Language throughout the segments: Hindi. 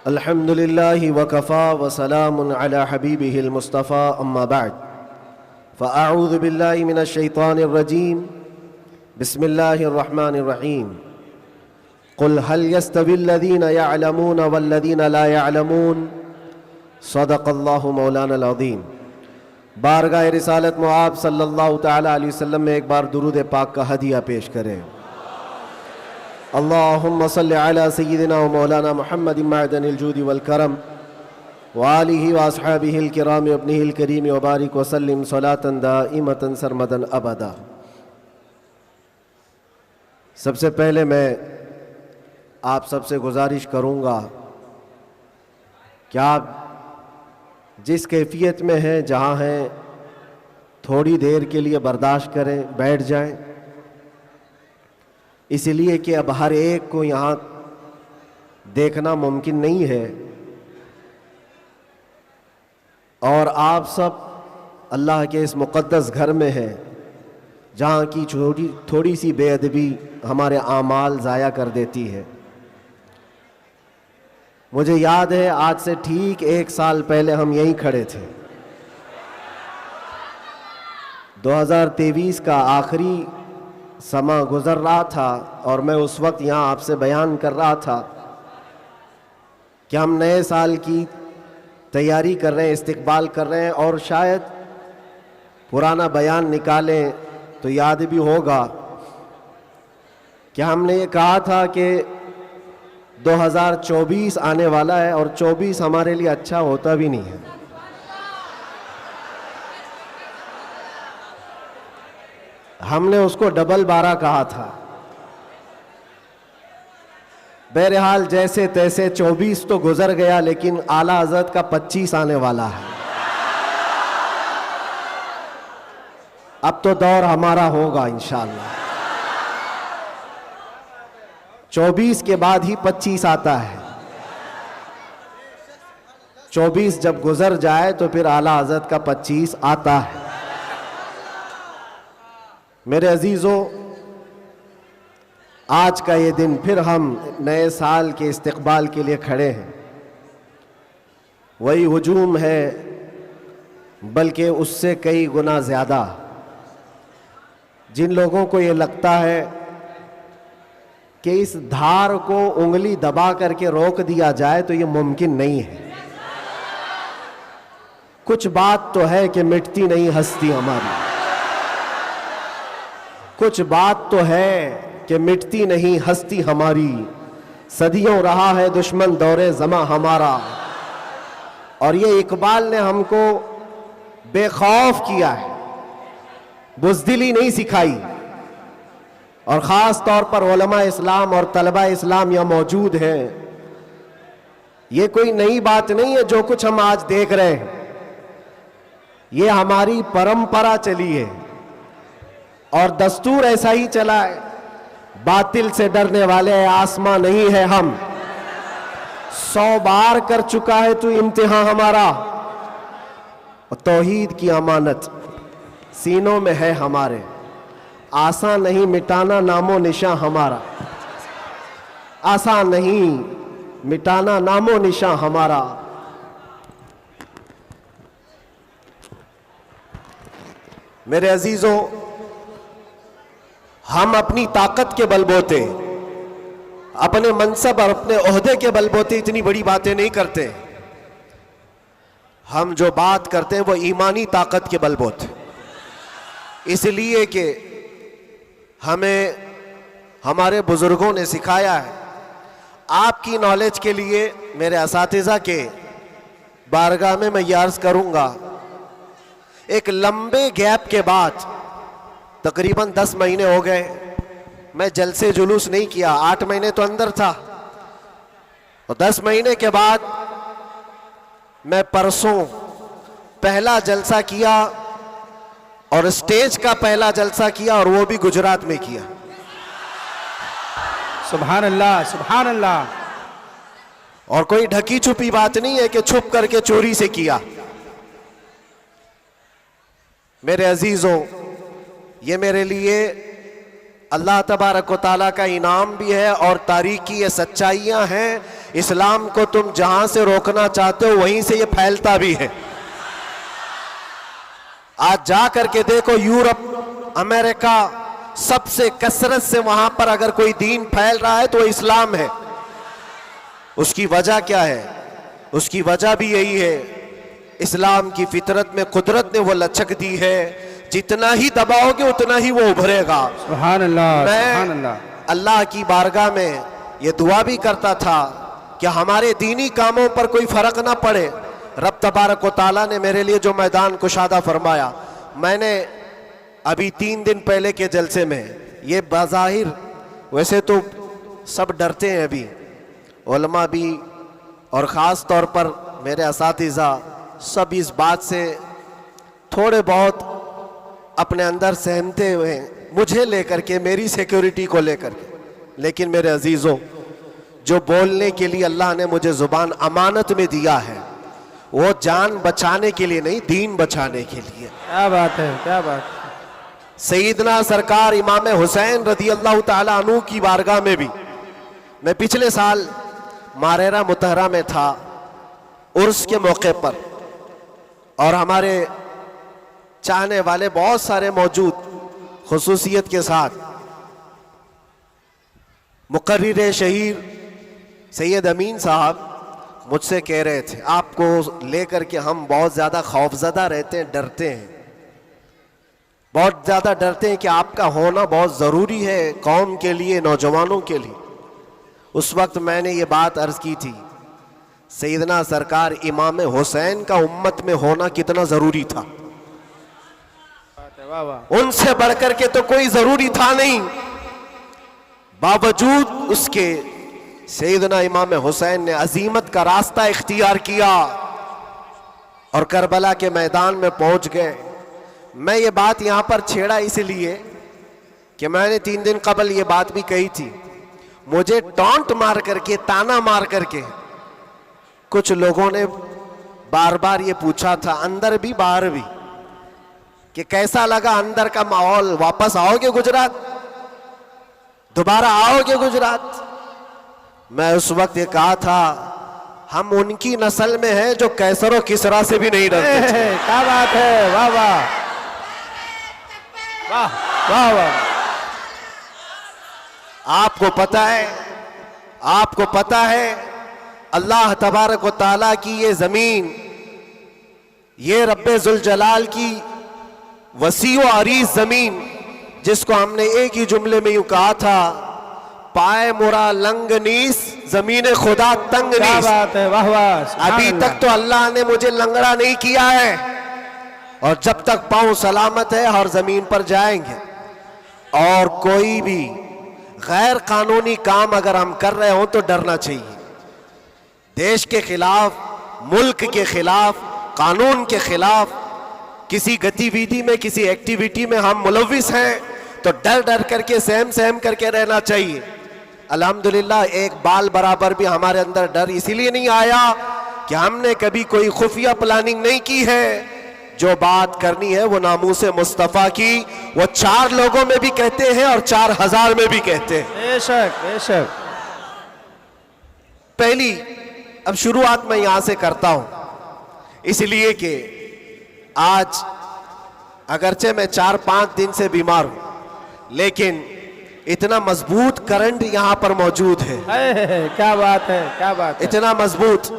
अल्हम्दुलिल्लाहि वकफ़ा वसलामुन अला हबीबिहिल मुस्तफ़ा अम्मा बाद फ़अऊज़ु बिल्लाहि मिनश शैतानिर रजीम बिस्मिल्लाहिर रहमानिर रहीम क़ुल हल यस्तविल्लज़ीना यअलमून वल्लज़ीना ला यअलमून सदक़ल्लाहु मौलानल अज़ीम। बारगाह रिसालत मुआब सल्लल्लाहु तआला अलैहि वसल्लम में एक बार दुरूद पाक का हदिया पेश करें। अल्लाहुम्मा सल्लि अला सय्यिदिना व मौलाना मुहम्मद मअदनिल जूदि वल करम व आलिहि व अस्हाबिहिल किराम व इब्निहिल करीम व बारिक व सल्लिम सलातन दाइमतन सरमदन अबदा। सबसे पहले मैं आप सबसे गुजारिश करूँगा कि आप जिस कैफियत में हैं, जहाँ हैं, थोड़ी देर के लिए बर्दाश्त करें, बैठ जाएं, इसलिए कि अब हर एक को यहाँ देखना मुमकिन नहीं है और आप सब अल्लाह के इस मुक़द्दस घर में हैं जहाँ की थोड़ी सी बेअदबी हमारे आमाल ज़ाया कर देती है। मुझे याद है आज से ठीक 1 साल पहले हम यहीं खड़े थे। 2023 का आखिरी समा गुज़र रहा था और मैं उस वक्त यहाँ आपसे बयान कर रहा था कि हम नए साल की तैयारी कर रहे हैं, इस्तकबाल कर रहे हैं और शायद पुराना बयान निकालें तो याद भी होगा कि हमने ये कहा था कि 2024 आने वाला है और 24 हमारे लिए अच्छा होता भी नहीं है। हमने उसको डबल 12 कहा था। बहरहाल जैसे तैसे 24 तो गुजर गया, लेकिन आला हज़रत का 25 आने वाला है। अब तो दौर हमारा होगा इंशाअल्लाह। 24 के बाद ही 25 आता है। 24 जब गुजर जाए तो फिर आला हज़रत का 25 आता है। मेरे अजीज़ों, आज का ये दिन फिर हम नए साल के इस्तकबाल के लिए खड़े हैं। वही हुजूम है, बल्कि उससे कई गुना ज़्यादा। जिन लोगों को ये लगता है कि इस धार को उंगली दबा करके रोक दिया जाए तो ये मुमकिन नहीं है। कुछ बात तो है कि मिटती नहीं हस्ती हमारी, कुछ बात तो है कि मिटती नहीं हस्ती हमारी। सदियों रहा है दुश्मन दौरे ज़मा हमारा। और ये इकबाल ने हमको बेखौफ किया है, बुज़दिली नहीं सिखाई। और ख़ास तौर पर उलमा इस्लाम और तलबा इस्लाम यहाँ मौजूद हैं। ये कोई नई बात नहीं है जो कुछ हम आज देख रहे हैं, ये हमारी परंपरा चली है और दस्तूर ऐसा ही चला है। बातिल से डरने वाले आसमां नहीं है हम, 100 बार कर चुका है तू इम्तिहान हमारा। और तौहीद की अमानत सीनों में है हमारे, आसान नहीं मिटाना नामो निशां हमारा। आसान नहीं मिटाना नामो निशां हमारा। मेरे अजीजों, हम अपनी ताकत के बलबोते, अपने मनसब और अपने ओहदे के बलबोते इतनी बड़ी बातें नहीं करते। हम जो बात करते हैं वो ईमानी ताकत के बलबोते, इसलिए कि हमें हमारे बुजुर्गों ने सिखाया है। आपकी नॉलेज के लिए मेरे असातिज़ा के बारगाह में मैं ये अर्ज़ करूँगा, एक लंबे गैप के बाद, तकरीबन 10 महीने हो गए, मैं जलसे जुलूस नहीं किया। 8 महीने तो अंदर था और 10 महीने के बाद मैं परसों पहला जलसा किया और स्टेज का पहला जलसा किया और वो भी गुजरात में किया। सुभान अल्लाह, सुभान अल्लाह। और कोई ढकी छुपी बात नहीं है कि छुप करके चोरी से किया। मेरे अजीजों, ये मेरे लिए अल्लाह तबारक व तआला का इनाम भी है और तारीख की ये सच्चाइयाँ हैं। इस्लाम को तुम जहां से रोकना चाहते हो वहीं से ये फैलता भी है। आज जा करके देखो, यूरोप, अमेरिका, सबसे कसरत से वहां पर अगर कोई दीन फैल रहा है तो इस्लाम है। उसकी वजह क्या है? उसकी वजह भी यही है, इस्लाम की फितरत में कुदरत ने वो लचक दी है, जितना ही दबाओगे उतना ही वो उभरेगा। सुभान अल्लाह, सुभान मैं अल्लाह। अल्लाह की बारगाह में ये दुआ भी करता था कि हमारे दीनी कामों पर कोई फर्क ना पड़े। रब तबारक व ताला ने मेरे लिए जो मैदान कुशादा फरमाया, मैंने अभी 3 दिन पहले के जलसे में, ये बाज़ाहिर वैसे तो सब डरते हैं अभी, उलमा भी और ख़ास तौर पर मेरे असातिज़ा सब इस बात से थोड़े बहुत अपने अंदर सहमते हुए हैं, मुझे लेकर के, मेरी सिक्योरिटी को लेकर के। लेकिन मेरे अजीज़ों, जो बोलने के लिए अल्लाह ने मुझे ज़ुबान अमानत में दिया है, वो जान बचाने के लिए नहीं, दीन बचाने के लिए। क्या बात है, क्या बात है। सईदना सरकार इमाम हुसैन रदी अल्लाह ताला अन्हु की बारगाह में भी, मैं पिछले साल मारेरा मुतहरा में था उर्स के मौके पर, और हमारे चाहने वाले बहुत सारे मौजूद, खुसूसियत के साथ मुकर्रिर शहीर सैयद अमीन साहब मुझसे कह रहे थे, आपको लेकर के हम बहुत ज़्यादा खौफजदा रहते हैं, डरते हैं, बहुत ज़्यादा डरते हैं कि आपका होना बहुत ज़रूरी है कौम के लिए, नौजवानों के लिए। उस वक्त मैंने ये बात अर्ज़ की थी, सैयदना सरकार इमाम हुसैन का उम्मत में होना कितना ज़रूरी था। वाह वाह। उनसे बढ़कर के तो कोई ज़रूरी था नहीं, बावजूद उसके सैयदना इमाम हुसैन ने अजीमत का रास्ता इख्तियार किया और करबला के मैदान में पहुंच गए। मैं ये बात यहाँ पर छेड़ा इसलिए कि मैंने 3 दिन कबल ये बात भी कही थी, मुझे टॉन्ट मार करके, ताना मार करके कुछ लोगों ने बार बार ये पूछा था, अंदर भी बाहर भी, कि कैसा लगा अंदर का माहौल, वापस आओगे गुजरात, दोबारा आओगे गुजरात। मैं उस वक्त ये कहा था, हम उनकी नस्ल में हैं जो कैसर और किसरा से भी नहीं डरते। क्या बात है, वाह वाह वाह वाह वाह। आपको पता है, आपको पता है, अल्लाह तबारक व ताला की ये जमीन, ये रब्बे जुल जलाल की वसी व अरीज जमीन, जिसको हमने एक ही जुमले में यूं कहा था, पाए मुरा लंग नीस, जमीन खुदा तंग नीस। क्या बात है, वाह वाह। अभी तक तो अल्लाह ने मुझे लंगड़ा नहीं किया है, और जब तक पांव सलामत है हर जमीन पर जाएंगे। और कोई भी गैर कानूनी काम अगर हम कर रहे हो तो डरना चाहिए। देश के खिलाफ, मुल्क के खिलाफ, कानून के खिलाफ किसी गतिविधि में, किसी एक्टिविटी में हम मुलविस हैं तो डर डर करके, सहम सहम करके रहना चाहिए। अल्हम्दुलिल्लाह एक बाल बराबर भी हमारे अंदर डर इसीलिए नहीं आया कि हमने कभी कोई खुफिया प्लानिंग नहीं की है। जो बात करनी है वो नामूसे मुस्तफ़ा की, वो 4 लोगों में भी कहते हैं और 4000 में भी कहते हैं। बेशक बेशक। पहली अब शुरुआत मैं यहां से करता हूं, इसलिए कि आज अगरचे मैं 4-5 दिन से बीमार हूं, लेकिन इतना मजबूत करंट यहां पर मौजूद है। क्या बात है, क्या बात है। इतना मजबूत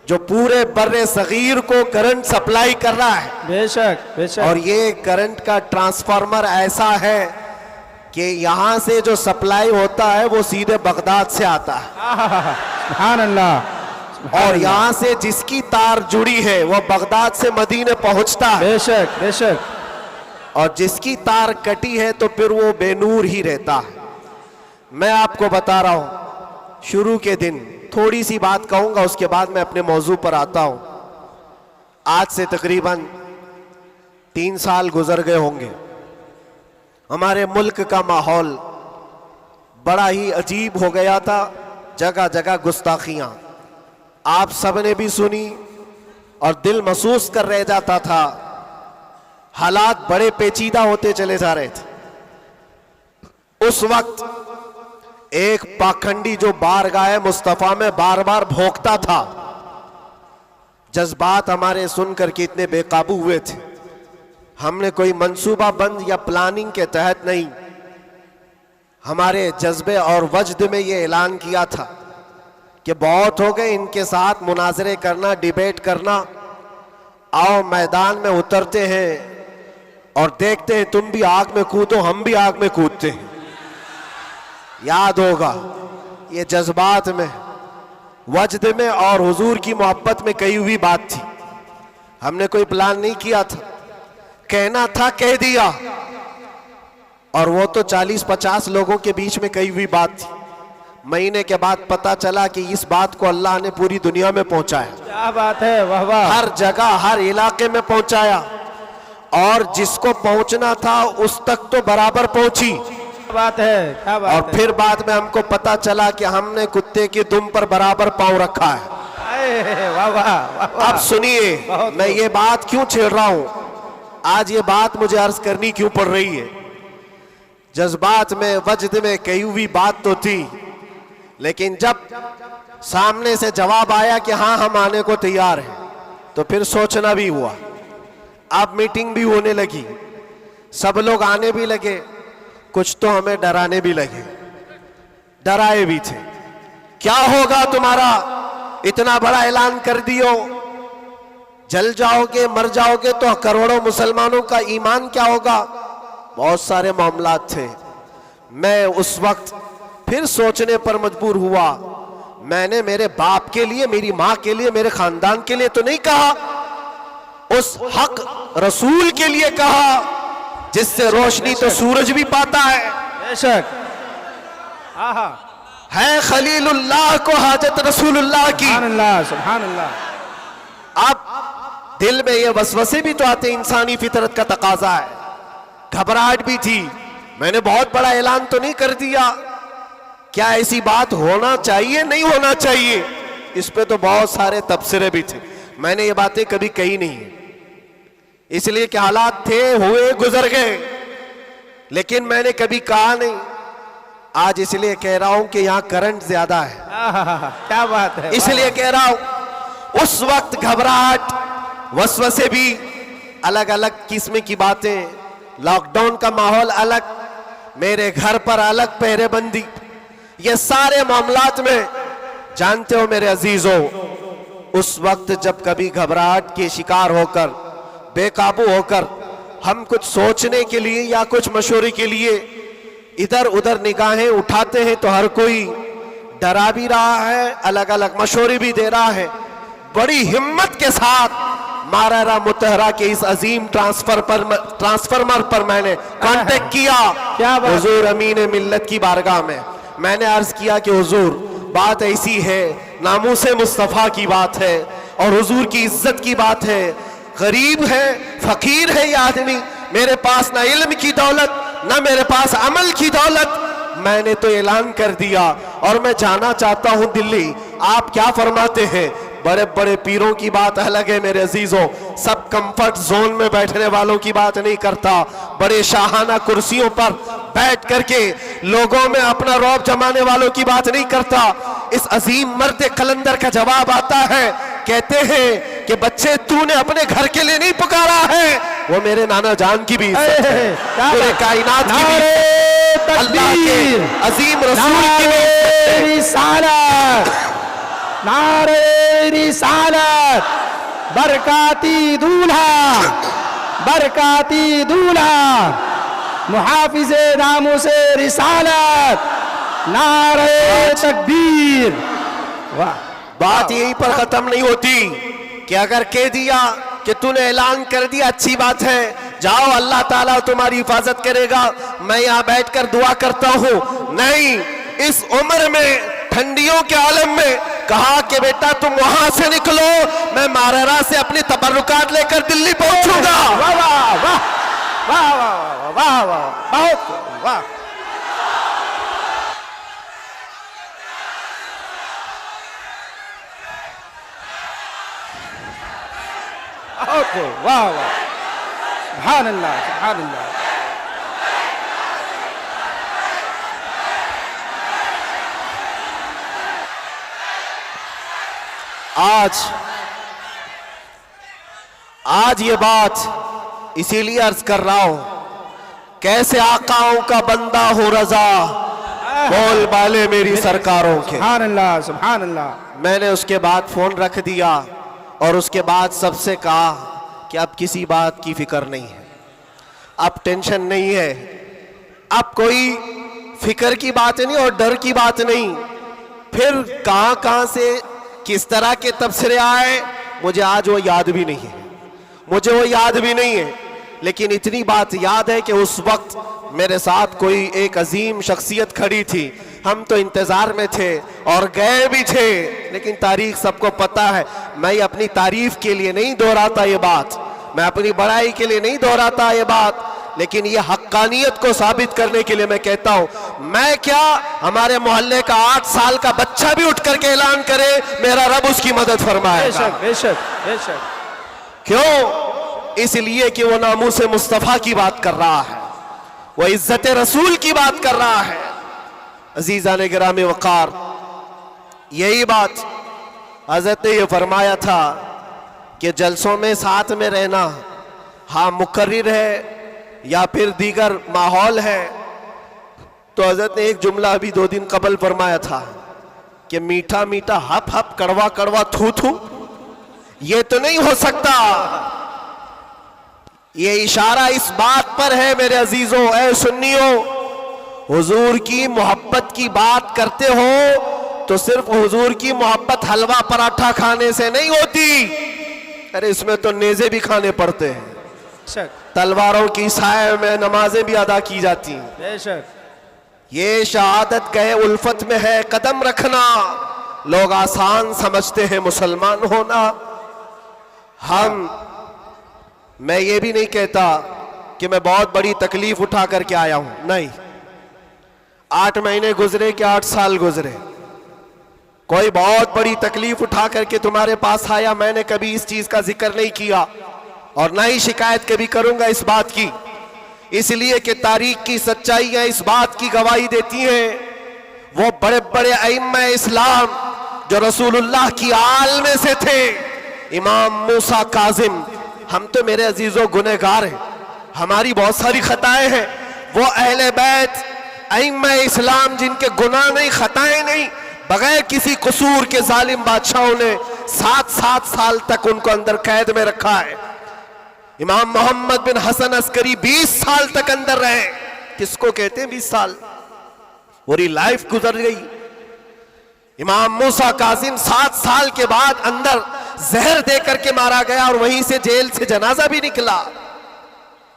जो पूरे बर्रे सगीर को करंट सप्लाई कर रहा है। बेशक बेशक। और ये करंट का ट्रांसफार्मर ऐसा है कि यहां से जो सप्लाई होता है वो सीधे बगदाद से आता है। सुभान अल्लाह। और यहां से जिसकी तार जुड़ी है वो बगदाद से मदीने पहुंचता है। बेशक बेशक। और जिसकी तार कटी है तो फिर वो बेनूर ही रहता है। मैं आपको बता रहा हूं, शुरू के दिन थोड़ी सी बात कहूंगा, उसके बाद मैं अपने मौजू पर आता हूं। आज से तकरीबन 3 साल गुजर गए होंगे। हमारे मुल्क का माहौल बड़ा ही अजीब हो गया था, जगह जगह गुस्ताखियां आप सबने भी सुनी और दिल महसूस कर रह जाता था। हालात बड़े पेचीदा होते चले जा रहे थे। उस वक्त एक पाखंडी जो बारगाह मुस्तफा में बार बार भोंकता था। जज्बात हमारे सुनकर के इतने बेकाबू हुए थे। हमने कोई मंसूबा बंद या प्लानिंग के तहत नहीं, हमारे जज्बे और वजद में ये ऐलान किया था कि बहुत हो गए इनके साथ मुनाजरे करना, डिबेट करना। आओ मैदान में उतरते हैं और देखते हैं, तुम भी आग में कूदो, हम भी आग में कूदते हैं। याद होगा ये जज्बात में, वजद में और हुजूर की मोहब्बत में कही हुई बात थी। हमने कोई प्लान नहीं किया था, कहना था कह दिया। और वो तो 40-50 लोगों के बीच में कही हुई बात थी। महीने के बाद पता चला कि इस बात को अल्लाह ने पूरी दुनिया में पहुंचाया। क्या बात है, वाह वाह। हर जगह, हर इलाके में पहुंचाया, और जिसको पहुंचना था उस तक तो बराबर पहुंची। क्या बात है, क्या बात और है। फिर बाद में हमको पता चला कि हमने कुत्ते की दुम पर बराबर पांव रखा है। वाह वाह, वाह वाह। अब सुनिए, मैं ये बात क्यों छेड़ रहा हूं, आज ये बात मुझे अर्ज करनी क्यों पड़ रही है। जज्बात में, वजद में कही हुई बात तो थी, लेकिन जब सामने से जवाब आया कि हाँ हम आने को तैयार हैं, तो फिर सोचना भी हुआ। अब मीटिंग भी होने लगी, सब लोग आने भी लगे, कुछ तो हमें डराने भी लगे, डराए भी थे। क्या होगा तुम्हारा, इतना बड़ा ऐलान कर दियो, जल जाओगे, मर जाओगे, तो करोड़ों मुसलमानों का ईमान क्या होगा। बहुत सारे मामलात थे। मैं उस वक्त फिर सोचने पर मजबूर हुआ। मैंने मेरे बाप के लिए, मेरी माँ के लिए, मेरे खानदान के लिए तो नहीं कहा, उस हक रसूल के लिए कहा जिससे रोशनी तो सूरज भी पाता है। बेशक। आहा। है खलीलुल्लाह को हाजत रसूलुल्लाह की। सुभान अल्लाह, सुभान अल्लाह। अब दिल में ये वसवसे भी तो आते, इंसानी फितरत का तकाजा है। घबराहट भी थी। मैंने बहुत बड़ा ऐलान तो नहीं कर दिया, क्या ऐसी बात होना चाहिए, नहीं होना चाहिए, इस पे तो बहुत सारे तबसरे भी थे। मैंने ये बातें कभी कही नहीं, इसलिए कि हालात थे, हुए, गुजर गए, लेकिन मैंने कभी कहा नहीं। आज इसलिए कह रहा हूं कि यहां करंट ज्यादा है। क्या बात है, इसलिए कह रहा हूं। उस वक्त घबराहट, वसवसे भी, अलग अलग किस्म की बातें, लॉकडाउन का माहौल अलग, मेरे घर पर अलग पहरेबंदी, ये सारे मामलात में जानते हो मेरे अजीजों, उस वक्त जब कभी घबराहट के शिकार होकर, बेकाबू होकर हम कुछ सोचने के लिए या कुछ मशवरे के लिए इधर उधर निगाहें उठाते हैं, तो हर कोई डरा भी रहा है, अलग अलग मशवरे भी दे रहा है। बड़ी हिम्मत के साथ मारारा मुतहरा के इस अजीम ट्रांसफार्मर पर मैंने कांटेक्ट किया। क्या बात? हुजूर अमीन मिल्लत की बारगाह में मैंने अर्ज किया कि हुजूर बात ऐसी है, नामूसे मुस्तफ़ा की बात है और हुजूर की इज्जत की बात है। गरीब है, फकीर है ये आदमी, मेरे पास ना इल्म की दौलत, ना मेरे पास अमल की दौलत। मैंने तो ऐलान कर दिया और मैं जाना चाहता हूं दिल्ली। आप क्या फरमाते हैं? बड़े बड़े पीरों की बात अलग है मेरे अजीजों, सब कंफर्ट जोन में बैठने वालों की बात नहीं करता, बड़े शाहाना कुर्सियों पर बैठ करके लोगों में अपना रौब जमाने वालों की बात नहीं करता। इस अजीम मर्द कलंदर का जवाब आता है, कहते हैं कि बच्चे तूने अपने घर के लिए नहीं पुकारा है, वो मेरे नाना जान की भी इज्जत है, पूरे कायनात की भी, अल्लाह के अजीम रसूल की भी रिसालत, नारे रिसालत, बरकाती दूल्हा, बरकाती दूल्हा, मुहाफिज़े नामूसे रिसालत, नारे तकबीर। वाह। बात यहीं पर खत्म नहीं होती कि अगर कह दिया कि तूने ऐलान कर दिया, अच्छी बात है, जाओ अल्लाह ताला तुम्हारी हिफाजत करेगा, मैं यहाँ बैठकर दुआ करता हूँ। नहीं, इस उम्र में, ठंडियों के आलम में कहा कि बेटा तुम वहां से निकलो, मैं मारारा से अपनी तबर्रुकात लेकर दिल्ली पहुंचूंगा। वाह वाह वाह वाह वाह वाह वाह, बहुत वाह। वाह वाह, सुभान अल्लाह, सुभान अल्लाह। आज ये बात इसीलिए अर्ज कर रहा हूं, कैसे आकाओं का बंदा हो रजा, बोल बाले मेरी सरकारों के। सुभान अल्लाह, सुभान अल्लाह। मैंने उसके बाद फोन रख दिया और उसके बाद सबसे कहा कि अब किसी बात की फिक्र नहीं है, अब टेंशन नहीं है, अब कोई फिक्र की बात नहीं और डर की बात नहीं। फिर कहां से किस तरह के तबसरे आए मुझे आज वो याद भी नहीं है, मुझे वो याद भी नहीं है, लेकिन इतनी बात याद है कि उस वक्त मेरे साथ कोई एक अजीम शख्सियत खड़ी थी। हम तो इंतजार में थे और गए भी थे, लेकिन तारीख सबको पता है। मैं अपनी तारीफ के लिए नहीं दोहराता ये बात, मैं अपनी बड़ाई के लिए नहीं दोहराता ये बात, लेकिन ये हक्कानियत को साबित करने के लिए मैं कहता हूं, मैं क्या हमारे मोहल्ले का 8 साल का बच्चा भी उठ करके ऐलान करे मेरा रब उसकी मदद फरमाएगा। बेशक बेशक बेशक। क्यों? इसलिए कि वो नामूस मुस्तफा की बात कर रहा है, वो इज्जत रसूल की बात कर रहा है। अजीजान गिरामी वकार, यही बात हजरत ने ये फरमाया था कि जलसों में साथ में रहना, हाँ मुकर्रिर है या फिर दीगर माहौल है, तो हजरत ने एक जुमला अभी 2 दिन कबल फरमाया था कि मीठा मीठा हप हप, कड़वा कड़वा थू थू, ये तो नहीं हो सकता। ये इशारा इस बात पर है मेरे अजीजों, ऐ सुन्नियों, हुजूर की मोहब्बत की बात करते हो तो सिर्फ हुजूर की मोहब्बत हलवा पराठा खाने से नहीं होती, अरे इसमें तो नेज़े भी खाने पड़ते हैं, बेशक तलवारों की साए में नमाजें भी अदा की जाती हैं। बेशक। ये शहादत गए उल्फत में है कदम रखना, लोग आसान समझते हैं मुसलमान होना। मैं ये भी नहीं कहता कि मैं बहुत बड़ी तकलीफ उठा करके आया हूं, नहीं। 8 महीने गुजरे कि 8 साल गुजरे, कोई बहुत बड़ी तकलीफ उठा करके तुम्हारे पास आया, मैंने कभी इस चीज का जिक्र नहीं किया और ना ही शिकायत कभी करूंगा इस बात की, इसलिए कि तारीख की सच्चाइयां इस बात की गवाही देती हैं, वो बड़े बड़े अइम्मा इस्लाम जो रसूलुल्लाह की आल में से थे, इमाम मूसा काजिम, हम तो मेरे अजीजों गुनहगार हैं, हमारी बहुत सारी खताएं हैं, वो अहले बैत अइम्मा इस्लाम जिनके गुनाह नहीं, खताएं नहीं, बगैर किसी कसूर के जालिम बादशाहों ने 7-7 साल तक उनको अंदर कैद में रखा है। इमाम मोहम्मद बिन हसन अस्करी 20 साल तक अंदर रहे, किसको कहते हैं 20 साल, पूरी लाइफ गुजर गई। इमाम मूसा काजिम 7 साल के बाद अंदर जहर दे करके मारा गया और वहीं से जेल से जनाजा भी निकला।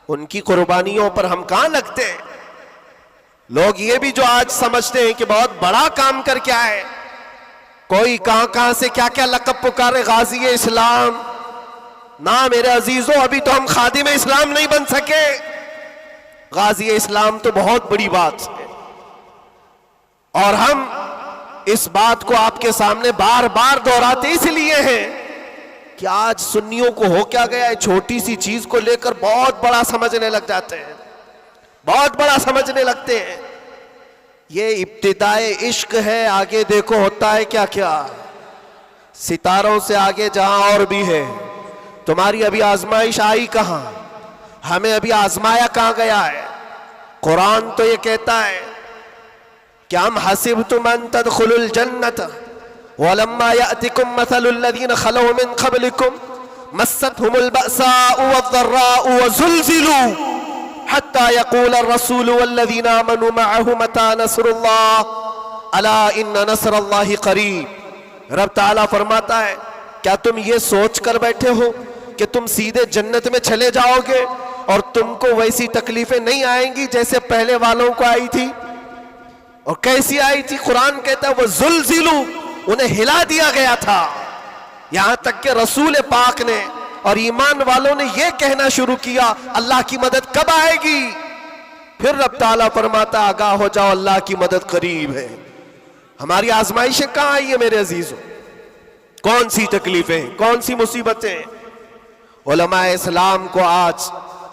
उनकी कुर्बानियों पर हम कहां लगते हैं? लोग ये भी जो आज समझते हैं कि बहुत बड़ा काम करके आए, कोई कहां से क्या क्या लकब पुकारे, गाजी इस्लाम, ना मेरे अजीजों, अभी तो हम खादिम इस्लाम नहीं बन सके। गाजी इस्लाम तो बहुत बड़ी बात है और हम इस बात को आपके सामने बार बार दोहराते इसलिए हैं कि आज सुन्नियों को हो क्या गया है, छोटी सी चीज को लेकर बहुत बड़ा समझने लग जाते हैं, बहुत बड़ा समझने लगते हैं। ये इब्तिदाए इश्क है, आगे देखो होता है क्या क्या, सितारों से आगे जहां और भी है। तुम्हारी अभी आजमाइश आई कहां, हमें अभी आजमाया कहां गया है? कुरान तो ये कहता है कि हम हसिबतुम अन तदखुलुल जन्नत वलम्मा यातिकुम मसलुल लज़ीना खलौ मिन क़ब्लिकुम मस्सतहुमुल बअसाउ वद्दर्राउ वज़ुलज़िलू हत्ता यक़ूल अर्रसूलु वल्लज़ीना आमनू मअहु मता नस्रुल्लाह अला इन्न नस्रल्लाहि क़रीब। रब ताला फरमाता है, क्या तुम ये सोच कर बैठे हो कि तुम सीधे जन्नत में चले जाओगे और तुमको वैसी तकलीफें नहीं आएंगी जैसे पहले वालों को आई थी? और कैसी आई थी? कुरान कहता है वो जुल्जिलू, उन्हें हिला दिया गया था। यहां तक कि रसूल पाक ने और ईमान वालों ने यह कहना शुरू किया, अल्लाह की मदद कब आएगी? फिर रब ताला फरमाता, आगाह हो जाओ, अल्लाह की मदद करीब है। हमारी आजमाइशें कहां आई है मेरे अजीजों? कौन सी तकलीफें, कौन सी मुसीबतें? उलमा इस्लाम को आज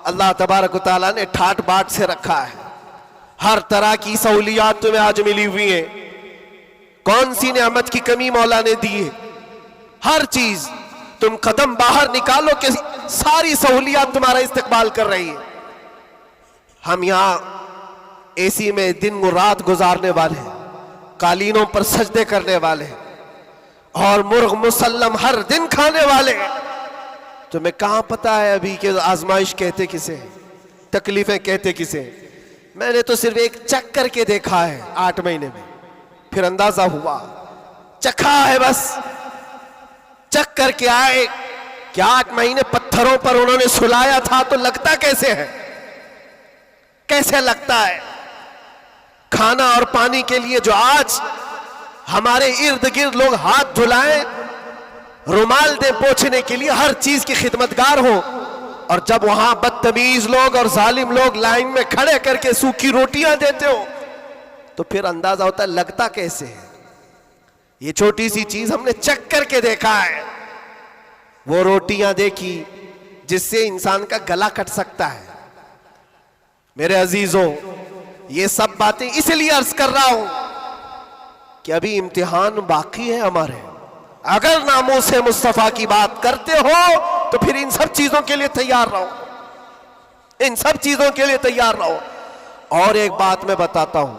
अल्लाह तबारक व तआला ने ठाट बाट से रखा है, हर तरह की सहूलियात तुम्हें आज मिली हुई है। कौन सी नेमत की कमी मौला ने दी है? हर चीज तुम कदम बाहर निकालो कि सारी सहूलियत तुम्हारा इस्तेकबाल कर रही है। हम यहां एसी में दिन और रात गुजारने वाले हैं, कालीनों पर सजदे करने वाले हैं और मुर्ग मुसल्लम हर दिन खाने वाले हैं। तुम्हें कहां पता है अभी कि आजमाइश कहते किसे हैं, तकलीफें कहते किसे हैं। मैंने तो सिर्फ एक चक करके देखा है 8 महीने में, फिर अंदाजा हुआ, चखा है बस, चक करके आए कि 8 महीने पत्थरों पर उन्होंने सुलाया था तो लगता कैसे है, कैसे लगता है। खाना और पानी के लिए जो आज हमारे इर्द गिर्द लोग हाथ धुलाएं, रुमाल दे पोंछने के लिए, हर चीज की खिदमतगार हो, और जब वहां बदतमीज लोग और जालिम लोग लाइन में खड़े करके सूखी रोटियां देते हो तो फिर अंदाजा होता है लगता कैसे है। ये छोटी सी चीज हमने चक करके देखा है, वो रोटियां देखी जिससे इंसान का गला कट सकता है। मेरे अजीजों, ये सब बातें इसलिए अर्ज कर रहा हूं कि अभी इम्तिहान बाकी है हमारे। अगर नामों से मुस्तफा की बात करते हो तो फिर इन सब चीजों के लिए तैयार रहो, इन सब चीजों के लिए तैयार रहो। और एक बात मैं बताता हूं,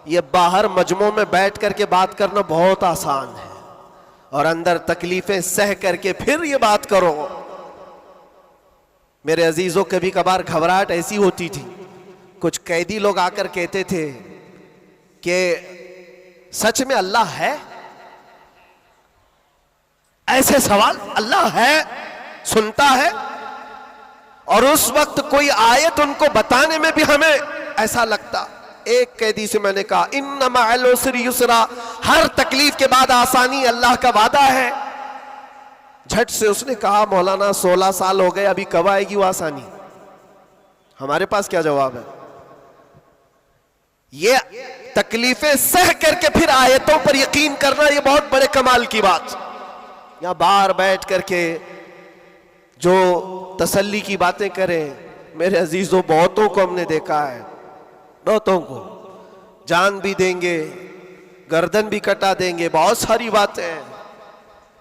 ये बाहर मजमों में बैठ करके बात करना बहुत आसान है और अंदर तकलीफें सह करके फिर ये बात करो। मेरे अजीजों, कभी कभार घबराहट ऐसी होती थी, कुछ कैदी लोग आकर कहते थे कि सच में अल्लाह है। ऐसे सवाल, अल्लाह है, सुनता है, और उस वक्त कोई आयत उनको बताने में भी हमें ऐसा लगता। एक कैदी से मैंने कहा इन्ना मअल उसरि युसरा, हर तकलीफ के बाद आसानी अल्लाह का वादा है। झट से उसने कहा मौलाना 16 साल हो गए, अभी कब आएगी वो आसानी। हमारे पास क्या जवाब है? ये तकलीफें सह करके फिर आयतों पर यकीन करना, ये बहुत बड़े कमाल की बात। यहां बाहर बैठ करके जो तसल्ली की बातें करें, मेरे अजीजों, बहुतों को हमने देखा है, बहुतों को जान भी देंगे, गर्दन भी कटा देंगे, बहुत सारी बातें।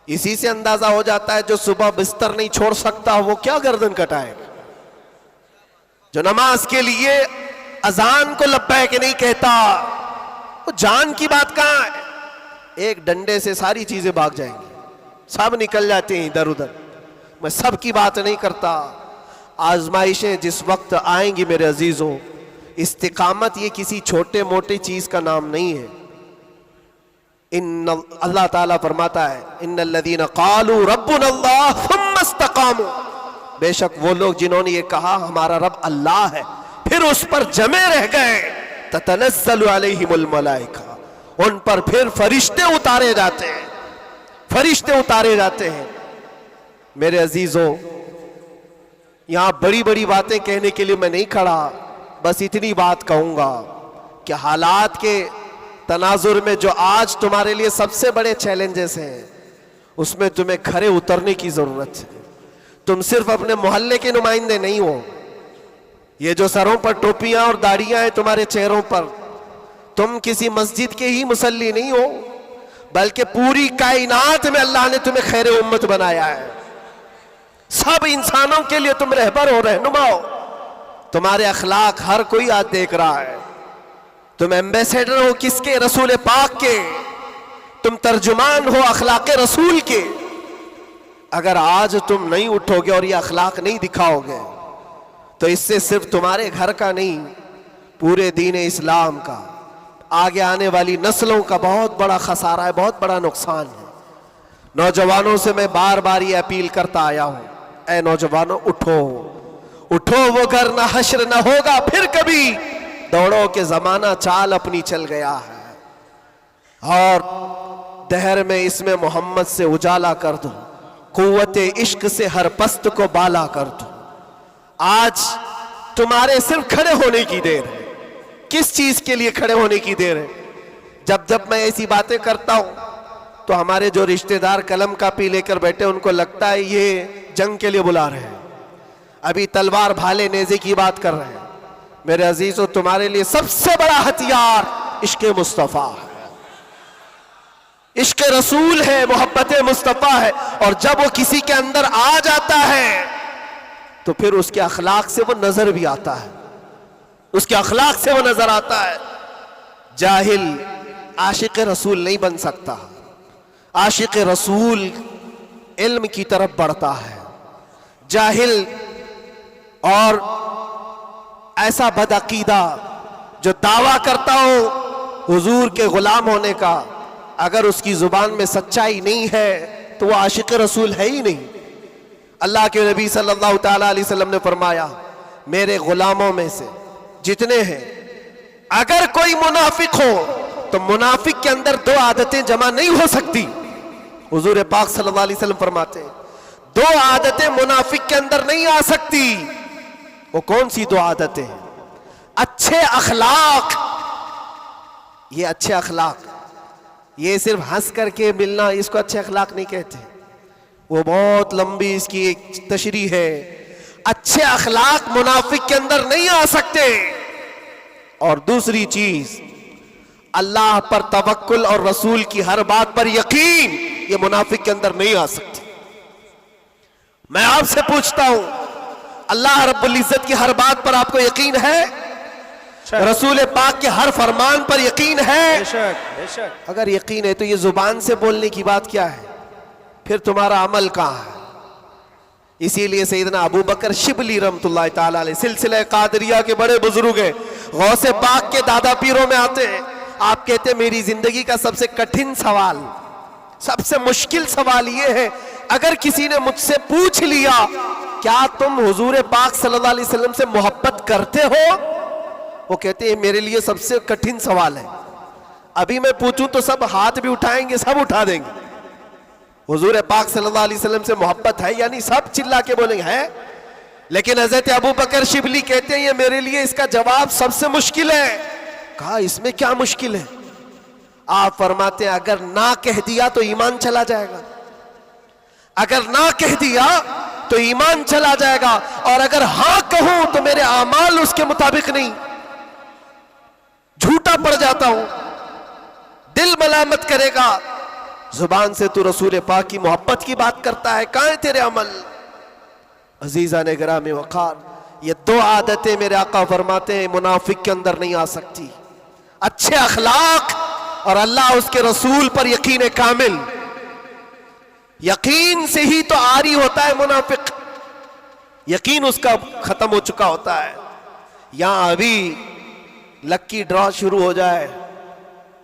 इसी से अंदाजा हो जाता है जो सुबह बिस्तर नहीं छोड़ सकता वो क्या गर्दन कटाएगा, जो नमाज के लिए अजान को लब्बैक नहीं कहता, वो जान की बात कहां है। एक डंडे से सारी चीजें भाग जाएंगी, सब निकल जाते हैं इधर उधर। मैं सब की बात नहीं करता। आजमाइशें जिस वक्त आएंगी मेरे अजीजों, इस्तिकामत ये किसी छोटे मोटे चीज का नाम नहीं है। अल्लाह ताला फरमाता है इन्नल्लज़ीना क़ालू रब्बुनल्लाह सुम्मा इस्तक़ामू, बेशक वो लोग जिन्होंने ये कहा हमारा रब अल्लाह है, फिर उस पर जमे रह गए, ततनज़्ज़लु अलैहिमुल मलाइका, उन पर फिर फरिश्ते उतारे जाते हैं, फरिश्ते उतारे जाते हैं। मेरे अजीजों, यहां बड़ी बड़ी बातें कहने के लिए मैं नहीं खड़ा, बस इतनी बात कहूंगा कि हालात के तनाजुर में जो आज तुम्हारे लिए सबसे बड़े चैलेंजेस हैं, उसमें तुम्हें खरे उतरने की जरूरत है। तुम सिर्फ अपने मोहल्ले के नुमाइंदे नहीं हो, ये जो सरों पर टोपियां और दाढ़ियां हैं तुम्हारे चेहरों पर, तुम किसी मस्जिद के ही मुसल्ली नहीं हो, बल्कि पूरी कायनात में अल्लाह ने तुम्हें खैर उम्मत बनाया है। सब इंसानों के लिए तुम रहबर हो, रहनुमा हो। तुम्हारे अखलाक हर कोई आज देख रहा है। तुम एम्बेसडर हो किसके? रसूल पाक के। तुम तर्जुमान हो अखलाक रसूल के। अगर आज तुम नहीं उठोगे और ये अखलाक नहीं दिखाओगे तो इससे सिर्फ तुम्हारे घर का नहीं, पूरे दीन इस्लाम का, आगे आने वाली नस्लों का बहुत बड़ा खसारा है, बहुत बड़ा नुकसान है। नौजवानों से मैं बार बार ये अपील करता आया हूं, ऐ नौजवानों उठो, उठो, वो घर ना हश्र ना होगा फिर कभी, दौड़ो के जमाना चाल अपनी चल गया है। और दहर में इसमें मोहम्मद से उजाला कर दो, कुव्वते इश्क से हर पस्त को बाला कर दो। आज तुम्हारे सिर्फ खड़े होने की देर है। किस चीज के लिए खड़े होने की देर है? जब जब मैं ऐसी बातें करता हूं तो हमारे जो रिश्तेदार कलम कापी लेकर बैठे उनको लगता है ये जंग के लिए बुला रहे हैं, अभी तलवार भाले नेज़े की बात कर रहे हैं। मेरे अजीजों, तुम्हारे लिए सबसे बड़ा हथियार इश्क़ मुस्तफ़ा है। इश्क रसूल है, मोहब्बत मुस्तफ़ा है। और जब वो किसी के अंदर आ जाता है तो फिर उसके अखलाक से वो नजर भी आता है, उसके अखलाक से वो नजर आता है। जाहिल आशिक रसूल नहीं बन सकता। आशिक रसूल इल्म की तरफ बढ़ता है। जाहिल और ऐसा बदअकीदा जो दावा करता हो हुजूर के गुलाम होने का, अगर उसकी जुबान में सच्चाई नहीं है तो वो आशिक रसूल है ही नहीं। अल्लाह के नबी सल्लल्लाहु ताला अलैहि वसल्लम ने फरमाया, मेरे गुलामों में से जितने हैं, अगर कोई मुनाफिक हो तो मुनाफिक के अंदर दो आदतें जमा नहीं हो सकती। हुजूर पाक सल्लल्लाहु अलैहि वसल्लम फरमाते हैं, दो आदतें मुनाफिक के अंदर नहीं आ सकती। वो कौन सी दो आदतें हैं? अच्छे अखलाक। ये अच्छे अखलाक, ये सिर्फ हंस करके मिलना, इसको अच्छे अखलाक नहीं कहते। वो बहुत लंबी इसकी एक तशरीह है। अच्छे अखलाक मुनाफिक के अंदर नहीं आ सकते। और दूसरी चीज, अल्लाह पर तवक्कुल और रसूल की हर बात पर यकीन, ये मुनाफिक के अंदर नहीं आ सकती। मैं आपसे पूछता हूं, अल्लाह रब्बुल इज्जत की हर बात पर आपको यकीन है? रसूल पाक के हर फरमान पर यकीन है? बेशक बेशक। अगर यकीन है तो ये जुबान से बोलने की बात क्या है? फिर तुम्हारा अमल कहां है? इसीलिए सैयदना अबू बकर शिबली रहमतुल्लाह ताला अलैह सिलसिला कादरिया के बड़े बुजुर्ग हैं, गौसे पाक के दादा पीरों में आते हैं। आप कहते हैं मेरी जिंदगी का सबसे कठिन सवाल, सबसे मुश्किल सवाल ये है, अगर किसी ने मुझसे पूछ लिया क्या तुम हुजूर पाक सल्लल्लाहु अलैहि वसल्लम से मोहब्बत करते हो, वो कहते हैं मेरे लिए सबसे कठिन सवाल है। अभी मैं पूछूं तो सब हाथ भी उठाएंगे, सब उठा देंगे। हुजूर पाक सल्लल्लाहु अलैहि वसल्लम से मोहब्बत है, यानी सब चिल्ला के बोलेंगे है। लेकिन हजरत अबू बकर शिबली कहते हैं ये मेरे लिए इसका जवाब सबसे मुश्किल है। कहा इसमें क्या मुश्किल है? आप फरमाते हैं अगर ना कह दिया तो ईमान चला जाएगा, अगर ना कह दिया तो ईमान चला जाएगा, और अगर हां कहूं तो मेरे अमाल उसके मुताबिक नहीं, झूठा पड़ जाता हूं, दिल मलामत करेगा। जुबान से तू रसूल पाक की मोहब्बत की बात करता है, कहां है तेरे अमल? अजीजा ने गिरामी वक़ार, ये दो आदतें मेरे आका फरमाते हैं मुनाफिक के अंदर नहीं आ सकती। अच्छे अखलाक और अल्लाह उसके रसूल पर यकीन कामिल। यकीन से ही तो आरी होता है मुनाफिक, यकीन उसका खत्म हो चुका होता है। यहां अभी लक्की ड्रॉ शुरू हो जाए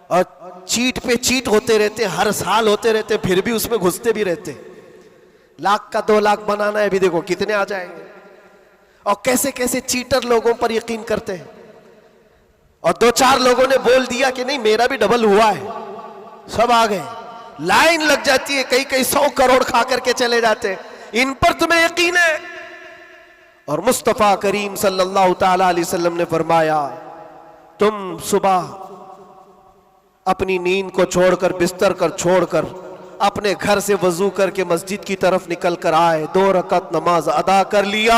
और चीट पे चीट होते रहते, हर साल होते रहते, फिर भी उसमें घुसते भी रहते। लाख का 2 लाख बनाना है, अभी देखो कितने आ जाएंगे। और कैसे कैसे चीटर लोगों पर यकीन करते हैं। और 2-4 लोगों ने बोल दिया कि नहीं मेरा भी डबल हुआ है, सब आ गए, लाइन लग जाती है, कई कई 100 करोड़ खा करके चले जाते हैं। इन पर तुम्हें यकीन है? और मुस्तफा करीम सल्लल्लाहु ताला अलैहि वसल्लम ने फरमाया, तुम सुबह अपनी नींद को छोड़कर, बिस्तर कर छोड़कर अपने घर से वजू करके मस्जिद की तरफ निकल कर आए, 2 रकात नमाज अदा कर लिया।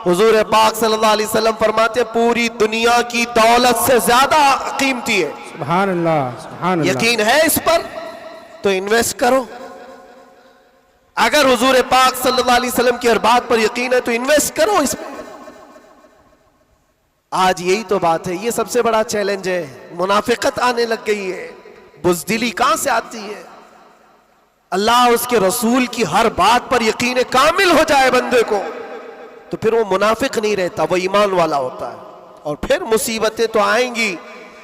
हुजूर पाक सल्लल्लाहु अलैहि वसल्लम फरमाते पूरी दुनिया की दौलत से ज्यादा कीमती है। सुभान अल्लाह, सुभान अल्लाह। यकीन है इस पर तो इन्वेस्ट करो। अगर हुजूर पाक सल्लल्लाहु अलैहि वसल्लम की हर बात पर यकीन है तो इन्वेस्ट करो इसमें। आज यही तो बात है, ये सबसे बड़ा चैलेंज है। मुनाफिकत आने लग गई है, बुज़दिली कहां से आती है? अल्लाह उसके रसूल की हर बात पर यकीन कामिल हो जाए बंदे को, तो फिर वो मुनाफिक नहीं रहता, वो ईमान वाला होता है। और फिर मुसीबतें तो आएंगी,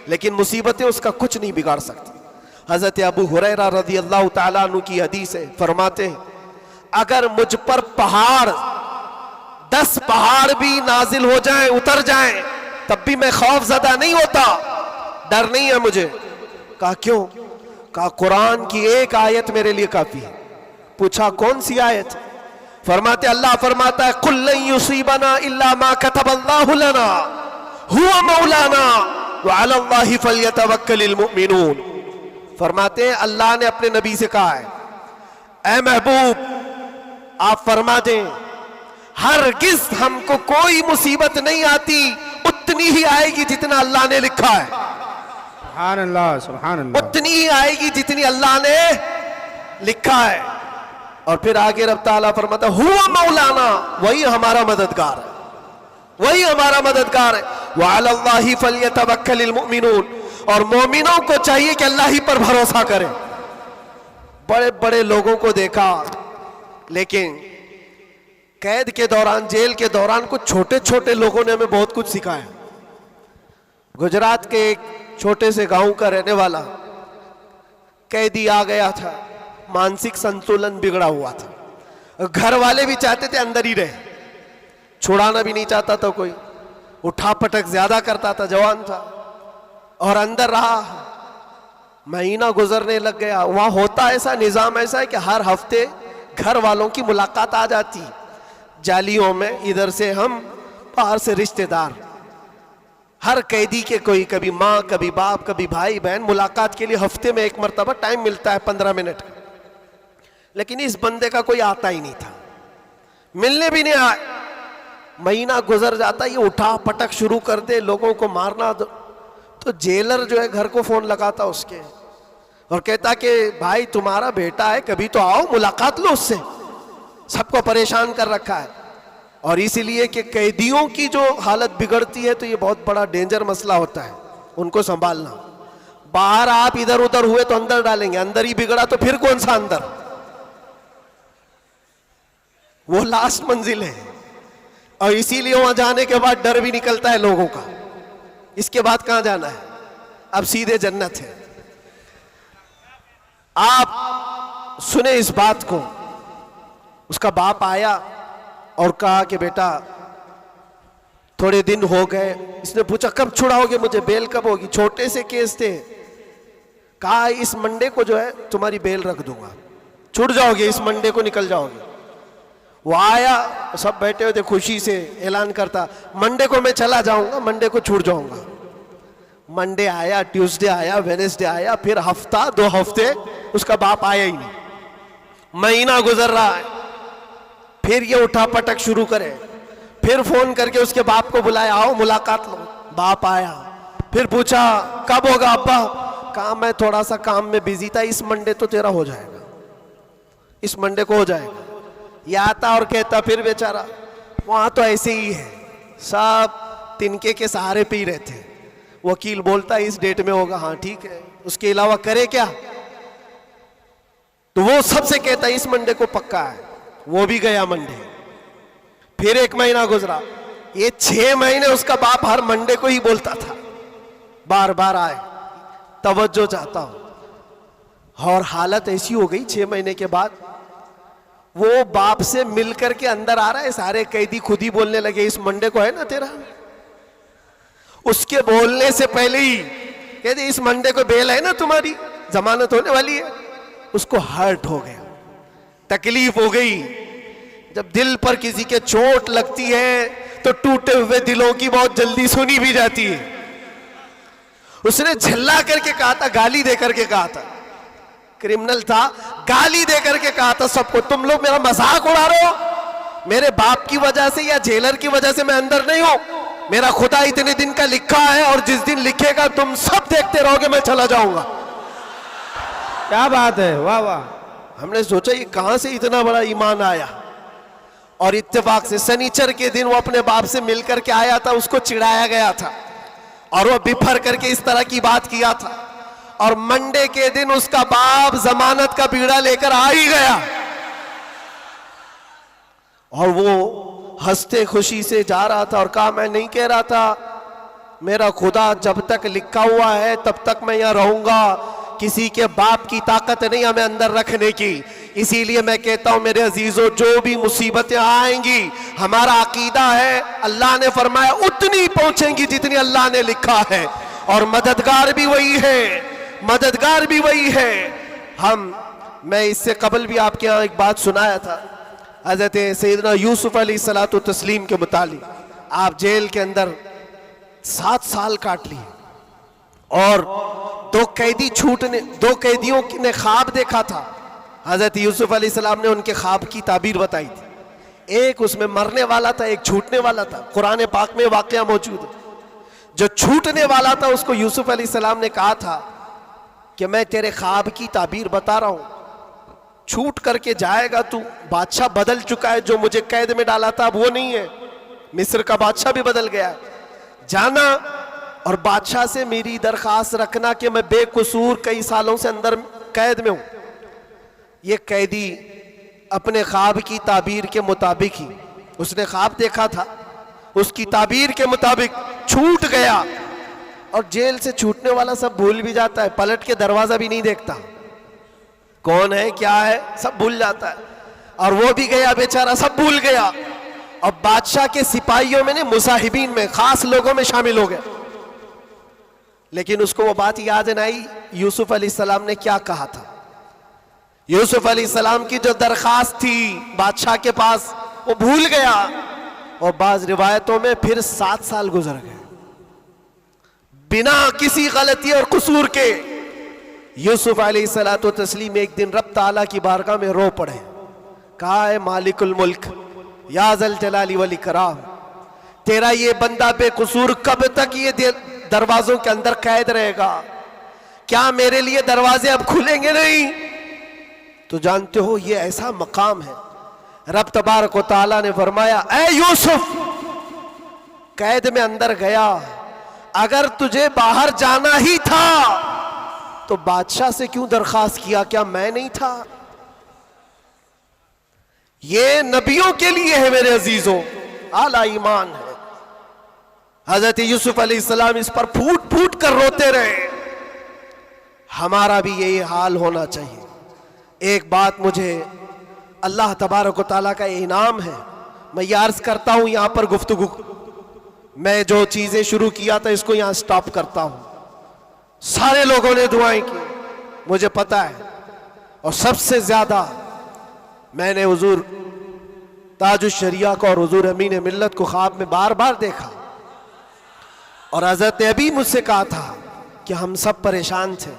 लेकिन मुसीबतें उसका कुछ नहीं बिगाड़ सकती। हजरत अबू हुरैरा रज़ी अल्लाह ताला अन्हु की हदीस है, फरमाते हैं अगर मुझ पर 10 पहाड़ भी नाजिल हो जाएं, उतर जाएं, तब भी मैं खौफजदा नहीं होता, डर नहीं है मुझे। कहा क्यों? कहा कुरान की एक आयत मेरे लिए काफी है। पूछा कौन सी आयत? फरमाते अल्लाह फरमाता है कुल लन युसीबना इल्ला मा कतबल्लाहु लना हुवा मौलाना व अला अल्लाहि फल्यतवक्कलिल मुमिनून। फरमाते हैं अल्लाह ने अपने नबी से कहा है, ऐ महबूब आप फरमा दें हरगिज हमको कोई मुसीबत नहीं आती, उतनी ही आएगी जितना अल्लाह ने लिखा है। सुभान अल्लाह, सुभान अल्लाह। उतनी ही आएगी जितनी अल्लाह ने लिखा है। और फिर आगे रब ताला फरमाता हुवा मौलाना, वही हमारा मददगार है, वही हमारा मददगार है। व अलल्लाहि फल्यतवक्कलिल मुमिनून, और मोमिनों को चाहिए कि अल्लाह ही पर भरोसा करें। बड़े बड़े लोगों को देखा, लेकिन कैद के दौरान, जेल के दौरान कुछ छोटे छोटे लोगों ने हमें बहुत कुछ सिखाया। गुजरात के एक छोटे से गांव का रहने वाला कैदी आ गया था, मानसिक संतुलन बिगड़ा हुआ था, घर वाले भी चाहते थे अंदर ही रहे, छुड़ाना भी नहीं चाहता था कोई, उठा पटक ज्यादा करता था, जवान था, और अंदर रहा। महीना गुजरने लग गया। वहां होता ऐसा, निजाम ऐसा है कि हर हफ्ते घर वालों की मुलाकात आ जाती, जालियों में, इधर से हम, बाहर से रिश्तेदार, हर कैदी के कोई, कभी माँ, कभी बाप, कभी भाई बहन, मुलाकात के लिए हफ्ते में एक मरतबा टाइम मिलता है 15 मिनट का। लेकिन इस बंदे का कोई आता ही नहीं था, मिलने भी नहीं आए। महीना गुजर जाता, ये उठा पटक शुरू कर दे, लोगों को मारना। तो जेलर जो है घर को फोन लगाता उसके और कहता कि भाई तुम्हारा बेटा है, कभी तो आओ, मुलाकात लो उससे, सबको परेशान कर रखा है। और इसीलिए कि कैदियों की जो हालत बिगड़ती है तो ये बहुत बड़ा डेंजर मसला होता है, उनको संभालना। बाहर आप इधर उधर हुए तो अंदर डालेंगे, अंदर ही बिगड़ा तो फिर कौन सा अंदर, वो लास्ट मंजिल है। और इसीलिए वहां जाने के बाद डर भी निकलता है लोगों का, इसके बाद कहां जाना है, अब सीधे जन्नत है। आप सुने इस बात को। उसका बाप आया और कहा कि बेटा थोड़े दिन हो गए। इसने पूछा कब छुड़ाओगे मुझे, बेल कब होगी, छोटे से केस थे। कहा इस मंडे को जो है तुम्हारी बेल रख दूंगा, छूट जाओगे, इस मंडे को निकल जाओगे। वो आया, सब बैठे हुए थे, खुशी से ऐलान करता मंडे को मैं चला जाऊंगा, मंडे को छूट जाऊंगा। मंडे आया, ट्यूसडे आया, वेडनेसडे आया, फिर हफ्ता 2 हफ्ते उसका बाप आया ही नहीं। महीना गुजर रहा है, फिर ये उठा पटक शुरू करे। फिर फोन करके उसके बाप को बुलाया, आओ मुलाकात लो। बाप आया, फिर पूछा कब होगा अब्बा। कहा मैं थोड़ा सा काम में बिजी था, इस मंडे तो तेरा हो जाएगा, इस मंडे को हो जाएगा। ये आता और कहता फिर बेचारा, वहां तो ऐसे ही है, सब तिनके के सहारे पे ही रहते। वकील बोलता इस डेट में होगा, हाँ ठीक है, उसके अलावा करे क्या। तो वो सबसे कहता इस मंडे को पक्का है, वो भी गया मंडे। फिर 1 महीना गुजरा, ये 6 महीने उसका बाप हर मंडे को ही बोलता था, बार बार आए, तवज्जो चाहता हूं। और हालत ऐसी हो गई 6 महीने के बाद, वो बाप से मिलकर के अंदर आ रहा है, सारे कैदी खुद ही बोलने लगे इस मंडे को है ना तेरा। उसके बोलने से पहले ही कहते इस मंडे को बेल है ना तुम्हारी, जमानत होने वाली है। उसको हर्ट हो गया, तकलीफ हो गई। जब दिल पर किसी के चोट लगती है तो टूटे हुए दिलों की बहुत जल्दी सुनी भी जाती है। उसने झल्ला करके कहा था, गाली दे करके कहा था, क्रिमिनल था, गाली दे करके कहा था सबको, तुम लोग मेरा मजाक उड़ा रहे हो, मेरे बाप की वजह से या जेलर की वजह से मैं अंदर नहीं हूं, मेरा खुदा इतने दिन का लिखा है और जिस दिन लिखेगा तुम सब देखते रहोगे, मैं चला जाऊंगा। क्या बात है, वाह वाह। हमने सोचा ये कहां से इतना बड़ा ईमान आया। और इत्तेफाक से शनिचर के दिन वो अपने बाप से मिलकर के आया था, उसको चिढ़ाया गया था और वो बिफर करके इस तरह की बात किया था। और मंडे के दिन उसका बाप जमानत का बीड़ा लेकर आ ही गया और वो हंसते खुशी से जा रहा था और कहा मैं नहीं कह रहा था, मेरा खुदा जब तक लिखा हुआ है तब तक मैं यहां रहूंगा, किसी के बाप की ताकत नहीं हमें अंदर रखने की। इसीलिए मैं कहता हूं मेरे अजीजों, जो भी मुसीबतें आएंगी, हमारा अकीदा है अल्लाह ने फरमाया उतनी पहुंचेंगी जितनी अल्लाह ने लिखा है, और मददगार भी वही है, मददगार भी वही है। मैं इससे कबल भी आपके यहाँ एक बात सुनाया था, हजरत सैयदना यूसुफ अलैहिस्सलातु तस्लीम के मुतालिक। आप जेल के अंदर 7 साल काट लिए और 2 कैदियों ने ख्वाब देखा था। हजरत यूसुफ अलैहिस्सलाम ने उनके ख्वाब की ताबीर बताई थी। एक उसमें मरने वाला था, एक छूटने वाला था। कुरान पाक में वाकया मौजूद है। जो छूटने वाला था उसको यूसुफ अलैहिस्सलाम ने कहा था कि मैं तेरे ख्वाब की ताबीर बता रहा हूं, छूट करके जाएगा तू। बादशाह बदल चुका है, जो मुझे कैद में डाला था अब वो नहीं है, मिस्र का बादशाह भी बदल गया है। जाना और बादशाह से मेरी दरखास्त रखना कि मैं बेकसूर कई सालों से अंदर कैद में हूं। ये कैदी अपने ख्वाब की ताबीर के मुताबिक ही, उसने ख्वाब देखा था, उसकी ताबीर के मुताबिक छूट गया। और जेल से छूटने वाला सब भूल भी जाता है, पलट के दरवाजा भी नहीं देखता, कौन है क्या है सब भूल जाता है। और वो भी गया बेचारा, सब भूल गया। और बादशाह के सिपाहियों में ने मुसाहिबीन में खास लोगों में शामिल हो गया। लेकिन उसको वो बात याद नहीं आई यूसुफ अलैहिस्सलाम ने क्या कहा था। यूसुफ अलैहिस्सलाम की जो दरखास्त थी बादशाह के पास वो भूल गया। और बाज रिवायतों में फिर 7 साल गुजर गए बिना किसी गलती और कसूर के। यूसुफ अलैहिस्सलातु तस्लीम एक दिन रब ताला की बारगाह में रो पड़े, कहा है मालिकुल मुल्क या ज़ल जलाली वल इकराम, तेरा ये बंदा बेकसूर कब तक ये दरवाजों के अंदर कैद रहेगा? क्या मेरे लिए दरवाजे अब खुलेंगे नहीं? तो जानते हो ये ऐसा मकाम है। रब तबारक व तआला ने फरमाया, ऐ यूसुफ, कैद में अंदर गया, अगर तुझे बाहर जाना ही था तो बादशाह से क्यों दरखास्त किया? क्या मैं नहीं था? ये नबियों के लिए है मेरे अजीजों, आला ईमान है। हजरत यूसुफ अलैहिस्सलाम इस पर फूट फूट कर रोते रहे। हमारा भी यही हाल होना चाहिए। एक बात मुझे अल्लाह तबारक व तआला का इनाम है, मैं ये अर्ज करता हूं यहां पर गुफ्तगू, मैं जो चीजें शुरू किया था इसको यहां स्टॉप करता हूं। सारे लोगों ने दुआएं की, मुझे पता है, और सबसे ज्यादा मैंने हुजूर ताजुश शरिया को और हुजूर अमीन मिल्लत को ख्वाब में बार बार देखा। और हजरत ने अभी मुझसे कहा था कि हम सब परेशान थे,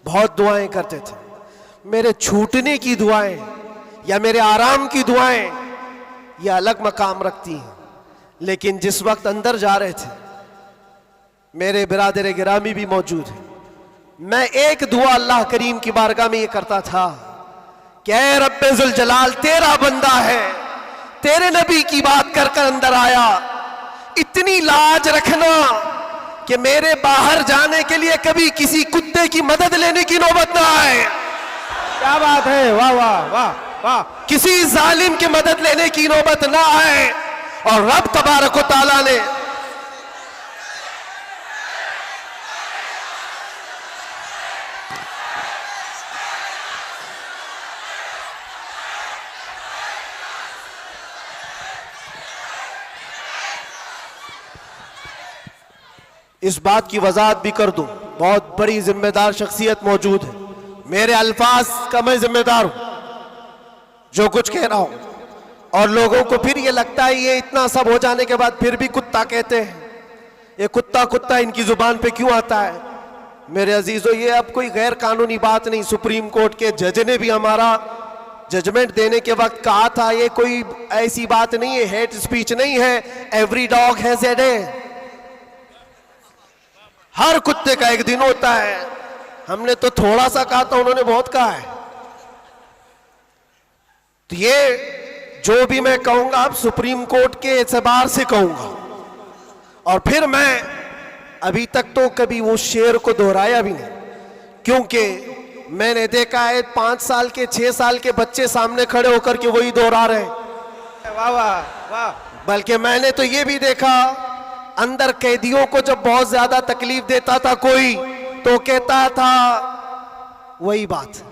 बहुत दुआएं करते थे। मेरे छूटने की दुआएं या मेरे आराम की दुआएं ये अलग मकाम रखती हैं। लेकिन जिस वक्त अंदर जा रहे थे, मेरे बिरादर गिरामी भी मौजूद है, मैं एक दुआ अल्लाह करीम की बारगाह में ये करता था कि ऐ रब्बे जुल जलाल, तेरा बंदा है, तेरे नबी की बात कर कर अंदर आया, इतनी लाज रखना कि मेरे बाहर जाने के लिए कभी किसी कुत्ते की मदद लेने की नौबत ना आए। क्या बात है, वाह वाह वाह वाह। किसी जालिम की मदद लेने की नौबत ना आए। और रब तबारक व तआला ने इस बात की वजाहत भी कर दूं, बहुत बड़ी जिम्मेदार शख्सियत मौजूद है, मेरे अल्फाज का मैं जिम्मेदार हूं जो कुछ कह रहा हूं। और लोगों को फिर ये लगता है ये इतना सब हो जाने के बाद फिर भी कुत्ता कहते हैं, ये कुत्ता कुत्ता इनकी जुबान पे क्यों आता है? मेरे अजीजों, ये अब कोई गैर कानूनी बात नहीं। सुप्रीम कोर्ट के जज ने भी हमारा जजमेंट देने के वक्त कहा था ये कोई ऐसी बात नहीं है, हेट स्पीच नहीं है, every dog has a day, हर कुत्ते का एक दिन होता है। हमने तो थोड़ा सा कहा था, उन्होंने बहुत कहा है। तो ये जो भी मैं कहूंगा अब सुप्रीम कोर्ट के एतबार से कहूंगा। और फिर मैं अभी तक तो कभी वो शेर को दोहराया भी नहीं, क्योंकि मैंने देखा है 5 साल के 6 साल के बच्चे सामने खड़े होकर के वही दोहरा रहे हैं। वाह वाह वाह। बल्कि मैंने तो ये भी देखा, अंदर कैदियों को जब बहुत ज्यादा तकलीफ देता था कोई, तो कहता था वही बात।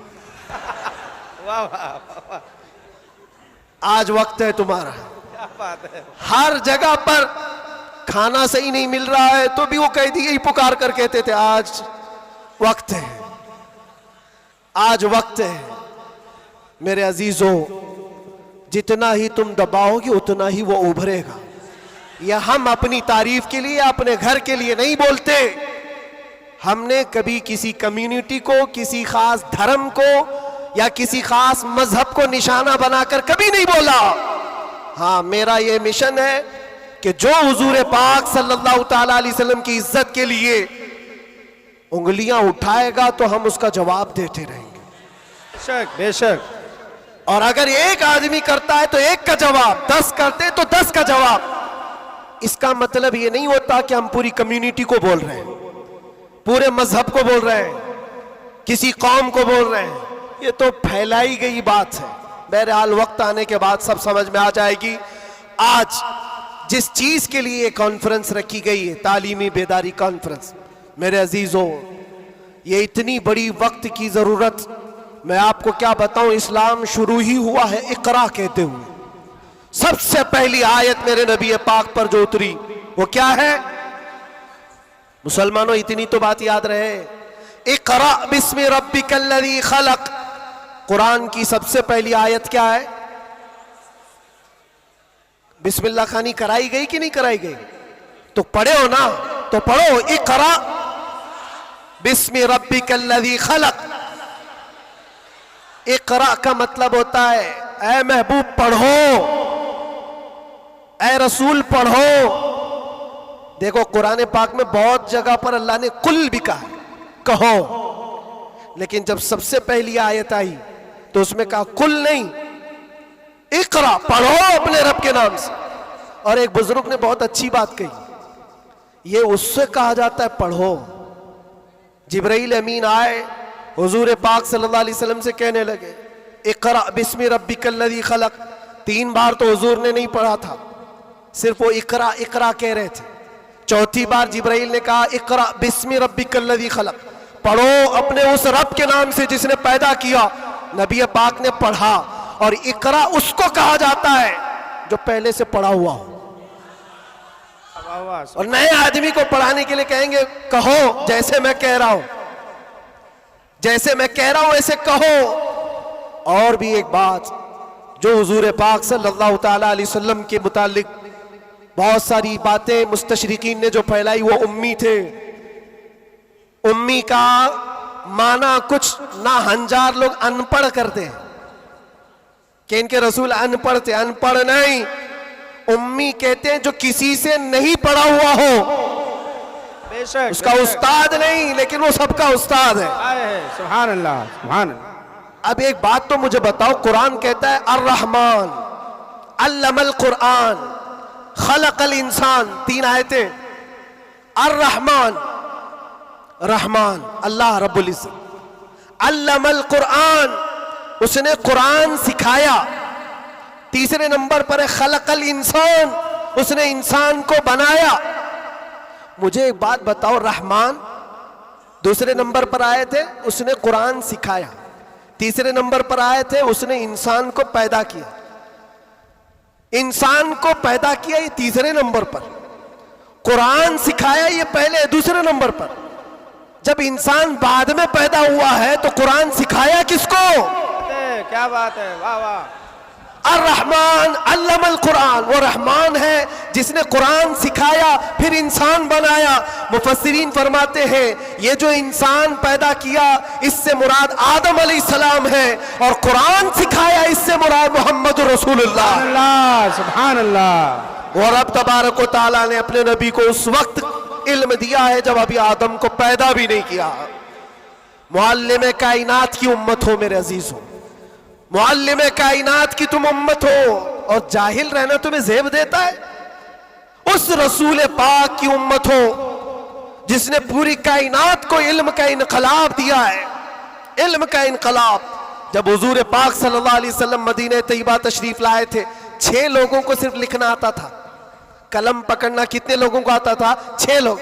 वाह वाह। आज वक्त है तुम्हारा। क्या बात है। हर जगह पर खाना सही नहीं मिल रहा है तो भी वो कैदी यही पुकार कर कहते थे आज वक्त है, आज वक्त है। मेरे अजीजों, जितना ही तुम दबाओगे उतना ही वो उभरेगा। या हम अपनी तारीफ के लिए, अपने घर के लिए नहीं बोलते। हमने कभी किसी कम्युनिटी को, किसी खास धर्म को या किसी खास मजहब को निशाना बनाकर कभी नहीं बोला। हाँ, मेरा ये मिशन है कि जो हुजूर पाक सल्लल्लाहु ताला अलैहि वसल्लम की इज्जत के लिए उंगलियां उठाएगा तो हम उसका जवाब देते रहेंगे। बेशक बेशक। और अगर एक आदमी करता है तो एक का जवाब, 10 करते तो 10 का जवाब। इसका मतलब ये नहीं होता कि हम पूरी कम्युनिटी को बोल रहे हैं, पूरे मजहब को बोल रहे हैं, किसी कौम को बोल रहे हैं। ये तो फैलाई गई बात है। बहरहाल वक्त आने के बाद सब समझ में आ जाएगी। आज जिस चीज के लिए ये कॉन्फ्रेंस रखी गई है, तालीमी बेदारी कॉन्फ्रेंस, मेरे अजीजों, ये इतनी बड़ी वक्त की जरूरत, मैं आपको क्या बताऊं, इस्लाम शुरू ही हुआ है इकरा कहते हुए। सबसे पहली आयत मेरे नबी पाक पर जो उतरी वो क्या है? मुसलमानों, इतनी तो बात याद रहे, इकरा बिस्मि रब्बिकल्लज़ी खलक। कुरान की सबसे पहली आयत क्या है? बिस्मिल्लाह खानी कराई गई कि नहीं कराई गई? तो पढ़े हो ना, तो पढ़ो, इकरा बिस्मि रब्बिकल्लज़ी खलक। इकरा का मतलब होता है ऐ महबूब पढ़ो, ऐ रसूल पढ़ो। देखो कुरान पाक में बहुत जगह पर अल्लाह ने कुल भी कहा, कहो, लेकिन जब सबसे पहली आयत आई तो उसमें कहा कुल नहीं, इकरा, पढ़ो अपने रब के नाम से। और एक बुजुर्ग ने बहुत अच्छी बात कही, ये उससे कहा जाता है पढ़ो। जिब्राइल अमीन आए, हुजूर पाक सल्लल्लाहु अलैहि वसल्लम से कहने लगे इकरा बिस्मि रब्बिकल्लज़ी खलक। 3 बार तो हुजूर ने नहीं पढ़ा था, सिर्फ वो इकरा इकरा कह रहे थे। चौथी बार जिब्राइल ने कहा इकरा बिस्मि रब्बिकल्लज़ी खलक, पढ़ो अपने उस रब के नाम से जिसने पैदा किया। नबी पाक ने पढ़ा। और इकरा उसको कहा जाता है जो पहले से पढ़ा हुआ हो। और नए आदमी को पढ़ाने के लिए कहेंगे कहो जैसे मैं कह रहा हूं, जैसे मैं कह रहा हूं ऐसे कहो। और भी एक बात, जो हुजूर पाक सल्लल्लाहु ताला अलैहि वसल्लम के मुतालिक बहुत सारी बातें मुस्तशरिकीन ने जो फैलाई, वो उम्मी थे। उम्मी का माना कुछ ना हंजार लोग अनपढ़ करते हैं कि इनके रसूल अनपढ़ थे। अनपढ़ नहीं, उम्मी कहते हैं जो किसी से नहीं पढ़ा हुआ हो। बेशक, उसका उस्ताद नहीं, लेकिन वो सबका उस्ताद है। सुभान अल्लाह, सुभान अल्लाह। अब एक बात तो मुझे बताओ, कुरान कहता है अर्रहमान अल्लमल कुरान खलकल इंसान, 3 आयतें। अर्रहमान, रहमान अल्लाह रब्बुल इज्जत, अल्लमल कुरान, उसने कुरान सिखाया। तीसरे नंबर पर है खलकल इंसान, उसने इंसान को बनाया। मुझे एक बात बताओ, रहमान दूसरे नंबर पर आए थे, उसने कुरान सिखाया। तीसरे नंबर पर आए थे, उसने इंसान को पैदा किया। इंसान को पैदा किया, ये तीसरे नंबर पर। कुरान सिखाया, ये पहले दूसरे नंबर पर। जब इंसान बाद में पैदा हुआ है तो कुरान सिखाया किसको? क्या बात है, वाह वाह। अर्रहमान अल्लमल कुरान, वो रहमान है जिसने कुरान सिखाया, फिर इंसान बनाया। मुफस्सिरीन फरमाते हैं ये जो इंसान पैदा किया इससे मुराद आदम अलैहिस्सलाम है, और कुरान सिखाया इससे मुराद मोहम्मद रसूलुल्लाह। सुभान अल्लाह। और अब तबारक व तआला ने अपने नबी को उस वक्त इल्म दिया है जब अभी आदम को पैदा भी नहीं किया। मुअल्लिम कायनात की उम्मत हो मेरे अजीज हो, मुअल्लिम कायनात की तुम उम्मत हो, और जाहिल रहना तुम्हें ज़ेब देता है। उस रसूल पाक की उम्मत हो जिसने पूरी कायनात को इल्म का इनकलाब दिया है। इल्म का इनकलाब। जब हुजूर पाक सल्लल्लाहु अलैहि वसल्लम मदीने तैयबा तशरीफ लाए थे, 6 लोगों को सिर्फ लिखना आता था, कलम पकड़ना कितने लोगों को आता था? 6 लोग।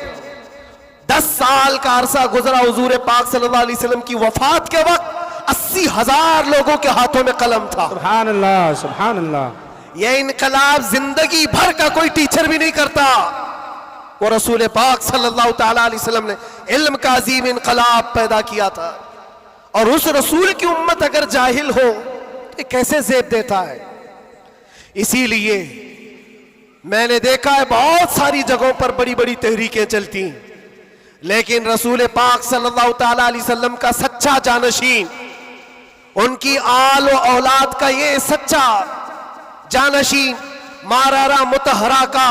10 साल का अरसा गुजरा हुजूर पाक सल्लल्लाहु अलैहि वसल्लम की वफात के वक्त 80,000 लोगों के हाथों में कलम था। सुभान अल्लाह, सुभान अल्लाह। यह इनकलाब जिंदगी भर का कोई टीचर भी नहीं करता। वो रसूल पाक सल्लल्लाहु ताला अलैहि वसल्लम ने इल्म का अजीम इनकलाब पैदा किया था। और उस रसूल की उम्मत अगर जाहिल हो तो कैसे ज़ेब देता है? इसीलिए मैंने देखा है बहुत सारी जगहों पर बड़ी बड़ी तहरीकें चलती, लेकिन रसूल पाक सल्लल्लाहु ताला अलैहि वसल्लम का सच्चा जानशीन, उनकी आल व औलाद का ये सच्चा जानशीन, मारारा मुतहरा का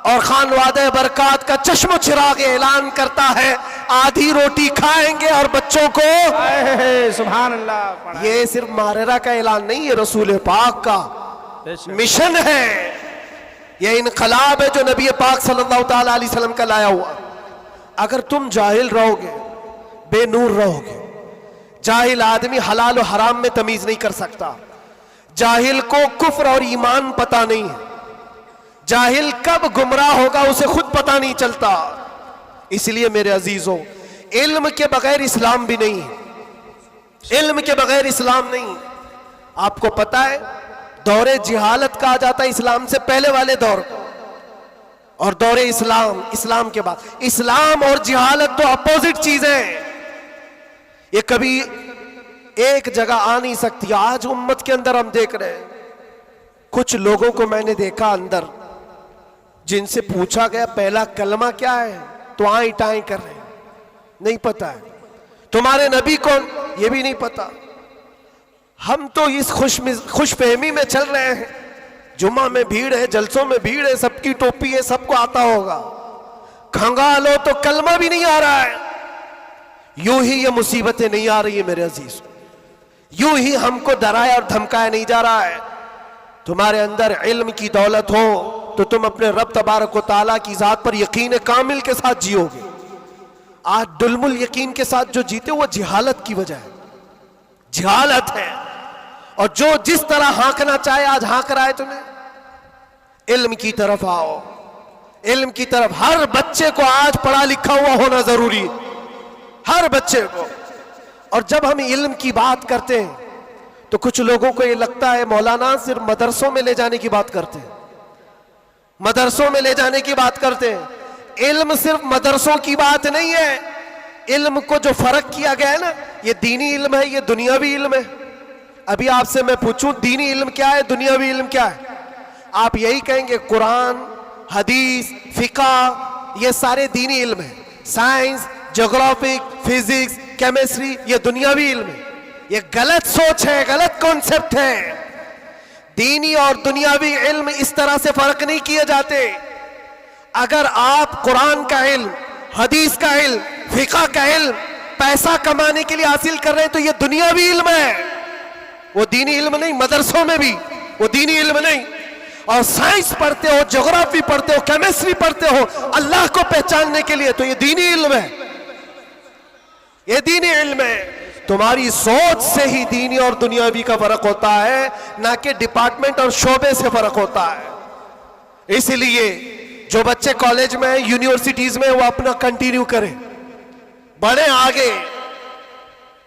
और खानवादे बरकात का चश्म चिराग ऐलान करता है, आधी रोटी खाएंगे और बच्चों को। सुभान अल्लाह। ये सिर्फ मारेरा का ऐलान नहीं, ये रसूल पाक का मिशन है, ये इनकलाब है जो नबी पाक सल्लल्लाहु ताला अलैहि वसल्लम का लाया हुआ। अगर तुम जाहिल रहोगे, बेनूर रहोगे, जाहिल आदमी हलाल और हराम में तमीज नहीं कर सकता, जाहिल को कुफ्र और ईमान पता नहीं है, जाहिल कब गुमराह होगा उसे खुद पता नहीं चलता। इसलिए मेरे अजीजों, इल्म के बगैर इस्लाम भी नहीं है, इल्म के बगैर इस्लाम नहीं। आपको पता है दौरे जिहालत कहा जाता है इस्लाम से पहले वाले दौर को, और दौरे इस्लाम, इस्लाम के बाद। इस्लाम और जिहालत तो अपोजिट चीजें हैं, ये कभी एक जगह आ नहीं सकती। आज उम्मत के अंदर हम देख रहे हैं, कुछ लोगों को मैंने देखा अंदर, जिनसे पूछा गया पहला कलमा क्या है, तो आई टाई कर रहे हैं, नहीं पता है। तुम्हारे नबी कौन, ये भी नहीं पता। हम तो इस खुशफहमी में चल रहे हैं, जुम्मा में भीड़ है, जलसों में भीड़ है, सबकी टोपी है, सबको आता होगा, खंगालो तो कलमा भी नहीं आ रहा है। यूं ही ये मुसीबतें नहीं आ रही है मेरे अजीज, यूं ही हमको डराया और धमकाया नहीं जा रहा है। तुम्हारे अंदर इल्म की दौलत हो तो तुम अपने रब तबारक व तआला की जात पर यकीन कामिल के साथ जियोगे। आज दुलमुल यकीन के साथ जो जीते वो जिहालत की वजह है, जिहालत है। और जो जिस तरह हाँकना चाहे आज हाँक रहा है तुम्हें। इल्म की तरफ आओ, इल्म की तरफ। हर बच्चे को आज पढ़ा लिखा हुआ होना जरूरी है, हर बच्चे को। और जब हम इल्म की बात करते हैं तो कुछ लोगों को ये लगता है मौलाना सिर्फ मदरसों में ले जाने की बात करते हैं, मदरसों में ले जाने की बात करते हैं। इल्म सिर्फ मदरसों की बात नहीं है। इल्म को जो फर्क किया गया है ना, ये दीनी इल्म है, ये दुनियावी इल्म है। अभी आपसे मैं पूछूं दीनी इल्म क्या है, दुनियावी इल्म क्या है, आप यही कहेंगे कुरान, हदीस, फिका, ये सारे दीनी इल्म है। साइंस, ज्योग्राफिक, फिजिक्स, केमिस्ट्री, ये दुनियावी इल्म है। ये गलत सोच है, गलत कॉन्सेप्ट है। दीनी और दुनियावी इल्म इस तरह से फर्क नहीं किए जाते। अगर आप कुरान का इल्म, हदीस का इल्म, फिका का इल्म पैसा कमाने के लिए हासिल कर रहे हैं तो ये दुनियावी इल्म है, वो दीनी इल्म नहीं। मदरसों में भी वो दीनी इल्म नहीं। और साइंस पढ़ते हो, ज्योग्राफी पढ़ते हो, केमिस्ट्री पढ़ते हो अल्लाह को पहचानने के लिए, तो ये दीनी इल्म है, ये दीनी इल्म है। तुम्हारी सोच से ही दीनी और दुनियावी का फर्क होता है, ना कि डिपार्टमेंट और शोबे से फर्क होता है। इसलिए जो बच्चे कॉलेज में, यूनिवर्सिटीज में, वो अपना कंटिन्यू करें, बढ़े आगे।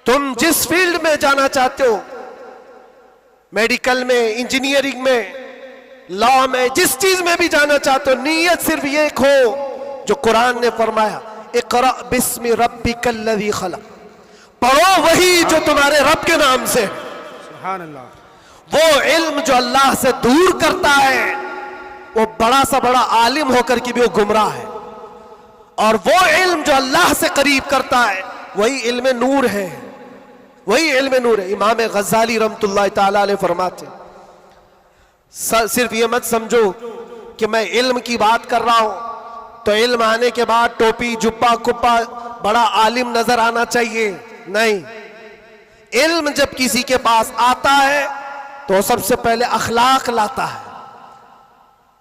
तुम जिस फील्ड में जाना चाहते हो, मेडिकल में, इंजीनियरिंग में, लॉ में, जिस चीज में भी जाना चाहते हो, नीयत सिर्फ ये हो जो कुरान ने फरमाया, इक़रा बिस्मि रब्बिकल्लज़ी खलक़, पढ़ो वही जो तुम्हारे रब के नाम से। सुभान अल्लाह। वो इल्म जो अल्लाह से दूर करता है, वो बड़ा सा बड़ा आलिम होकर के भी वो गुमराह है। और वो इल्म जो अल्लाह से करीब करता है, वही इल्म नूर है, वही इल्म नूर है। इमाम गज़ाली रहमतुल्लाह ताला अलैह फरमाते, सिर्फ ये मत समझो कि मैं इल्म की बात कर रहा हूं तो इल्म आने के बाद टोपी, जुब्बा, कुप्पा, बड़ा आलिम नजर आना चाहिए, नहीं। इल्म जब किसी के पास आता है तो सबसे पहले अखलाक लाता है।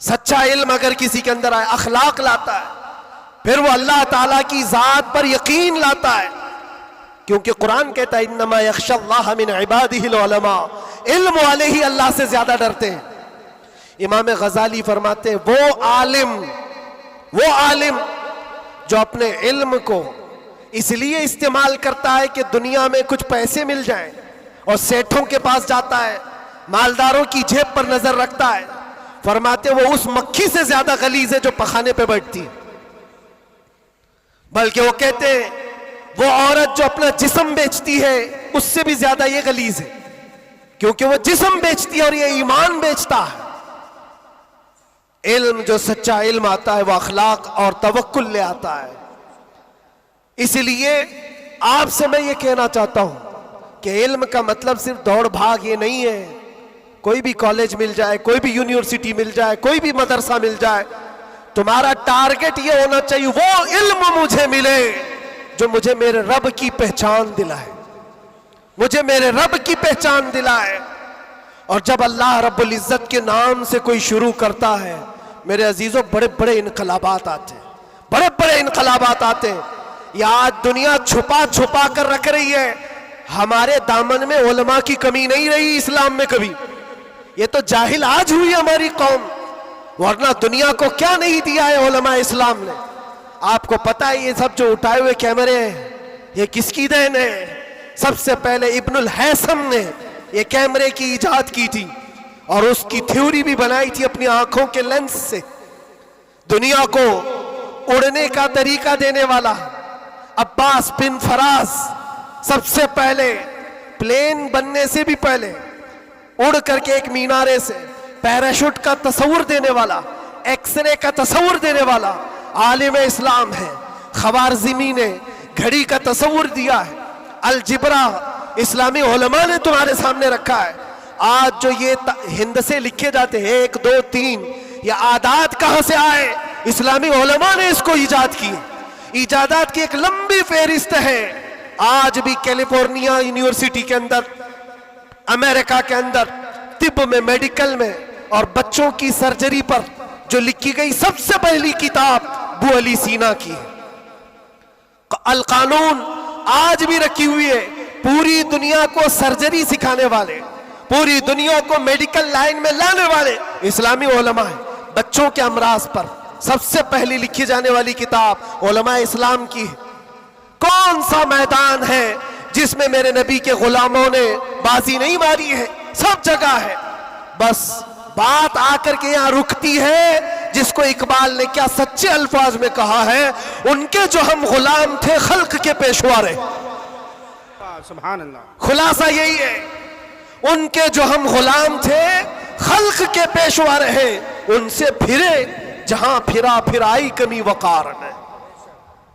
सच्चा इल्म अगर किसी के अंदर आए, अखलाक लाता है, फिर वो अल्लाह ताला की जात पर यकीन लाता है। क्योंकि कुरान कहता है इन्नमा यख्शल्लाह मिन इबादिहिल उलमा, इल्म वाले ही अल्लाह से ज्यादा डरते हैं। इमाम गज़ाली फरमाते हैं वो आलिम जो अपने इल्म को इसलिए इस्तेमाल करता है कि दुनिया में कुछ पैसे मिल जाएं, और सेठों के पास जाता है, मालदारों की जेब पर नजर रखता है, फरमाते वो उस मक्खी से ज्यादा गलीज है जो पखाने पे बैठती है। बल्कि वो कहते हैं वो औरत जो अपना जिस्म बेचती है उससे भी ज्यादा ये गलीज है, क्योंकि वो जिस्म बेचती है और ये ईमान बेचता है। इल्म जो सच्चा इल्म आता है वो अखलाक और तवक्कुल ले आता है। इसलिए आपसे मैं ये कहना चाहता हूं कि इल्म का मतलब सिर्फ दौड़ भाग ये नहीं है। कोई भी कॉलेज मिल जाए, कोई भी यूनिवर्सिटी मिल जाए, कोई भी मदरसा मिल जाए, तुम्हारा टारगेट ये होना चाहिए वो इल्म मुझे मिले जो मुझे मेरे रब की पहचान दिलाए, मुझे मेरे रब की पहचान दिलाए। और जब अल्लाह रब्बुल इज्जत के नाम से कोई शुरू करता है मेरे अजीजों, बड़े बड़े इनकलाबात आते हैं, बड़े बड़े इनकलाबात आते हैं। ये आज दुनिया छुपा छुपा कर रख रही है, हमारे दामन में उलमा की कमी नहीं रही इस्लाम में कभी। ये तो जाहिल आज हुई हमारी कौम, वरना दुनिया को क्या नहीं दिया है उलमा इस्लाम ने। आपको पता है ये सब जो उठाए हुए कैमरे हैं ये किसकी देन है? सबसे पहले इब्नुल हैसम ने ये कैमरे की इजाद की थी और उसकी थ्योरी भी बनाई थी अपनी आंखों के लेंस से। दुनिया को उड़ने का तरीका देने वाला अब्बास बिन फराज सबसे पहले प्लेन बनने से भी पहले उड़ करके एक मीनारे से पैराशूट का तस्वुर देने वाला, एक्सरे का तस्वुर देने वाला आलिम इस्लाम है। खवारज़मी ने घड़ी का तस्वुर दिया है। अलजिब्रा इस्लामी उलमा ने तुम्हारे सामने रखा है। आज जो ये हिंद से लिखे जाते हैं 1 2 3, ये आदात कहां से आए? इस्लामी उलमा ने इसको ईजाद की। ईजादात की एक लंबी फेहरिस्त है। आज भी कैलिफोर्निया यूनिवर्सिटी के अंदर, अमेरिका के अंदर तिब में, मेडिकल में और बच्चों की सर्जरी पर जो लिखी गई सबसे पहली किताब अबू अली सीना की है। अल कानून आज भी रखी हुई है। पूरी दुनिया को सर्जरी सिखाने वाले, पूरी दुनिया को मेडिकल लाइन में लाने वाले इस्लामी उलमा है। बच्चों के अमराज पर सबसे पहली लिखी जाने वाली किताब उलमा इस्लाम की है। कौन सा मैदान है जिसमें मेरे नबी के गुलामों ने बाजी नहीं मारी है? सब जगह है। बस बात आकर के यहां रुकती है जिसको इकबाल ने क्या सच्चे अल्फाज में कहा है, उनके जो हम गुलाम थे खल्क के पेशवा रहे। सुभान अल्लाह। खुलासा यही है, उनके जो हम गुलाम थे खल्क के पेशवा रहे, उनसे फिरे जहां फिरा फिर आई कमी वकार ने।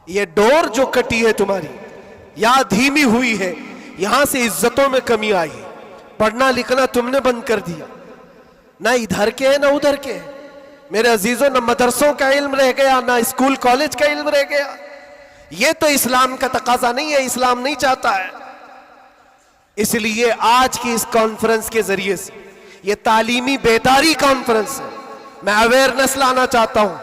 ये डोर जो कटी है तुम्हारी या धीमी हुई है, यहां से इज्जतों में कमी आई है। पढ़ना लिखना तुमने बंद कर दिया, ना इधर के है ना उधर के। मेरे अजीजों, ना मदरसों का इल्म रह गया, ना स्कूल कॉलेज का इल्म रह गया। ये तो इस्लाम का तकाजा नहीं है, इस्लाम नहीं चाहता है। इसलिए आज की इस कॉन्फ्रेंस के जरिए से, ये तालीमी बेदारी कॉन्फ्रेंस है, मैं अवेयरनेस लाना चाहता हूं।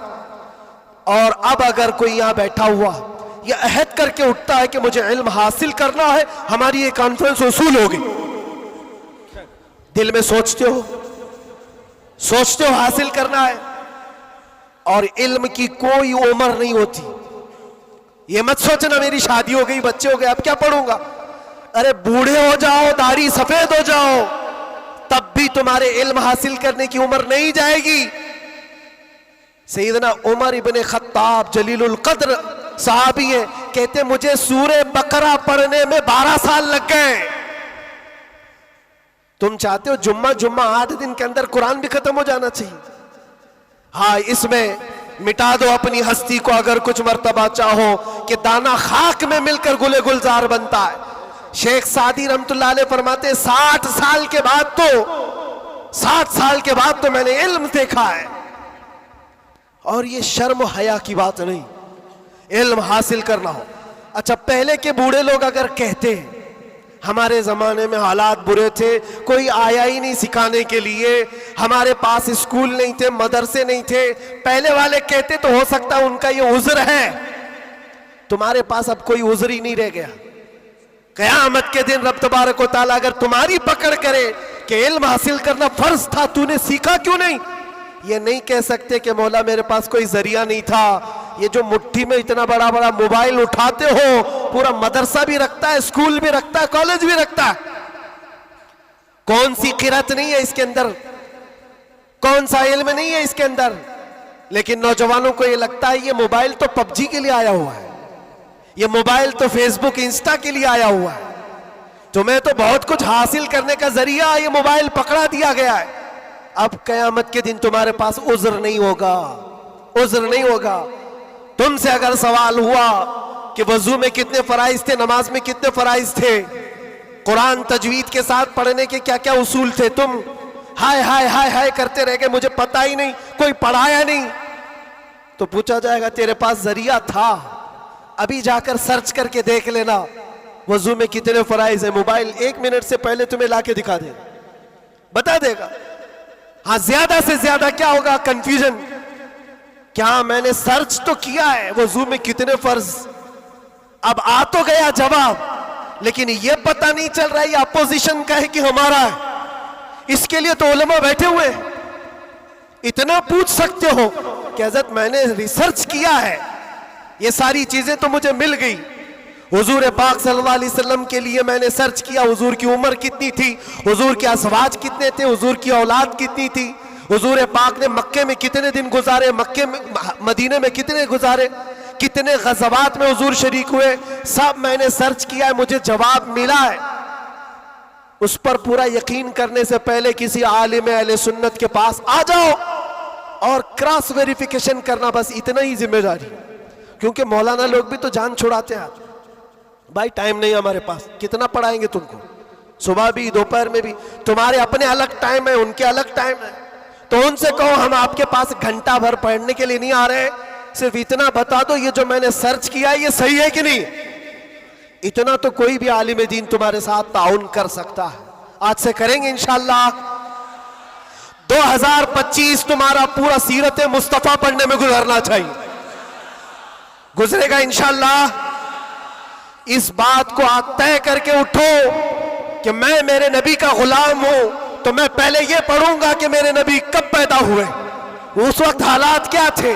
और अब अगर कोई यहां बैठा हुआ ये अहद करके उठता है कि मुझे इल्म हासिल करना है, हमारी ये कॉन्फ्रेंस उसूल होगी। दिल में सोचते हो हासिल करना है, और इल्म की कोई उम्र नहीं होती। ये मत सोचना मेरी शादी हो गई, बच्चे हो गए, अब क्या पढ़ूंगा। अरे बूढ़े हो जाओ, दाढ़ी सफेद हो जाओ, तब भी तुम्हारे इल्म हासिल करने की उम्र नहीं जाएगी। सैयदना उमर इब्ने खत्ताब जलीलुल कद्र साहबी हैं, कहते मुझे सूरे बकरा पढ़ने में 12 साल लग गए। तुम चाहते हो जुम्मा 8 दिन के अंदर कुरान भी खत्म हो जाना चाहिए। हाँ, इसमें मिटा दो अपनी हस्ती को अगर कुछ मर्तबा चाहो कि दाना खाक में मिलकर गुले गुलजार बनता है। शेख सादी रहमतुल्लाह अलैह फरमाते 60 साल के बाद तो मैंने इल्म देखा है। और ये शर्म हया की बात नहीं, इल्म हासिल करना हो। अच्छा, पहले के बूढ़े लोग अगर कहते हैं हमारे जमाने में हालात बुरे थे, कोई आया ही नहीं सिखाने के लिए, हमारे पास स्कूल नहीं थे, मदरसे नहीं थे, पहले वाले कहते तो हो सकता है उनका ये उज़्र है। तुम्हारे पास अब कोई उज़्र ही नहीं रह गया। क़यामत के दिन रब तबारक व तआला अगर तुम्हारी पकड़ करे कि इल्म हासिल करना फर्ज था, तूने सीखा क्यों नहीं, ये नहीं कह सकते कि मौला मेरे पास कोई जरिया नहीं था। ये जो मुट्ठी में इतना बड़ा बड़ा मोबाइल उठाते हो, पूरा मदरसा भी रखता है, स्कूल भी रखता है, कॉलेज भी रखता है, कौन सी किरत नहीं है इसके अंदर, कौन सा इल्म नहीं है इसके अंदर। लेकिन नौजवानों को ये लगता है ये मोबाइल तो पबजी के लिए आया हुआ है, ये मोबाइल तो फेसबुक इंस्टा के लिए आया हुआ है, तुम्हें तो बहुत कुछ हासिल करने का जरिया ये मोबाइल पकड़ा दिया गया है। अब कयामत के दिन तुम्हारे पास उज़्र नहीं होगा, उज़्र नहीं होगा। तुमसे अगर सवाल हुआ कि वजू में कितने फराइज थे, नमाज में कितने फराइज थे, कुरान तजवीद के साथ पढ़ने के क्या क्या उसूल थे, तुम हाय हाय हाय हाय करते रह गए, मुझे पता ही नहीं, कोई पढ़ाया नहीं, तो पूछा जाएगा तेरे पास जरिया था, अभी जाकर सर्च करके देख लेना वजू में कितने फराइज है। मोबाइल 1 मिनट से पहले तुम्हें लाके दिखा दे, बता देगा। हाँ, ज्यादा से ज्यादा क्या होगा, कंफ्यूजन। क्या मैंने सर्च तो किया है वजू में कितने फर्ज, अब आ तो गया जवाब, लेकिन यह पता नहीं चल रहा है ये अपोजिशन का है कि हमारा है। इसके लिए तो उलमा बैठे हुए हैं। इतना पूछ सकते हो कि हज़रत मैंने रिसर्च किया है, ये सारी चीजें तो मुझे मिल गई। हुजूर पाक सल्लल्लाहु अलैहि वसल्लम के लिए मैंने सर्च किया, हुजूर की उम्र कितनी थी, हुजूर के अज़वाज कितने थे, हुजूर की औलाद कितनी थी, हुजूर पाक ने मक्के में कितने दिन गुजारे, मक्के में मदीने में कितने गुजारे, कितने गज़वात में हुजूर शरीक हुए, सब मैंने सर्च किया है, मुझे जवाब मिला है। उस पर पूरा यकीन करने से पहले किसी आलिम अहले सुन्नत के पास आ जाओ और क्रॉस वेरिफिकेशन करना, बस इतना ही जिम्मेदारी। क्योंकि मौलाना लोग भी तो जान छुड़ाते हैं। भाई टाइम नहीं हमारे पास, कितना पढ़ाएंगे तुमको, सुबह भी दोपहर में भी, तुम्हारे अपने अलग टाइम है, उनके अलग टाइम है। तो उनसे कहो हम आपके पास घंटा भर पढ़ने के लिए नहीं आ रहे, सिर्फ इतना बता दो ये जो मैंने सर्च किया है ये सही है कि नहीं। इतना तो कोई भी आलिम दीन तुम्हारे साथ ताउन कर सकता है। आज से करेंगे इंशाअल्लाह। 2025 तुम्हारा पूरा सीरत मुस्तफा पढ़ने में गुजरना चाहिए, गुजरेगा इंशाअल्लाह। इस बात को आज तय करके उठो कि मैं मेरे नबी का गुलाम हूं, तो मैं पहले ये पढ़ूंगा कि मेरे नबी कब पैदा हुए, उस वक्त हालात क्या थे,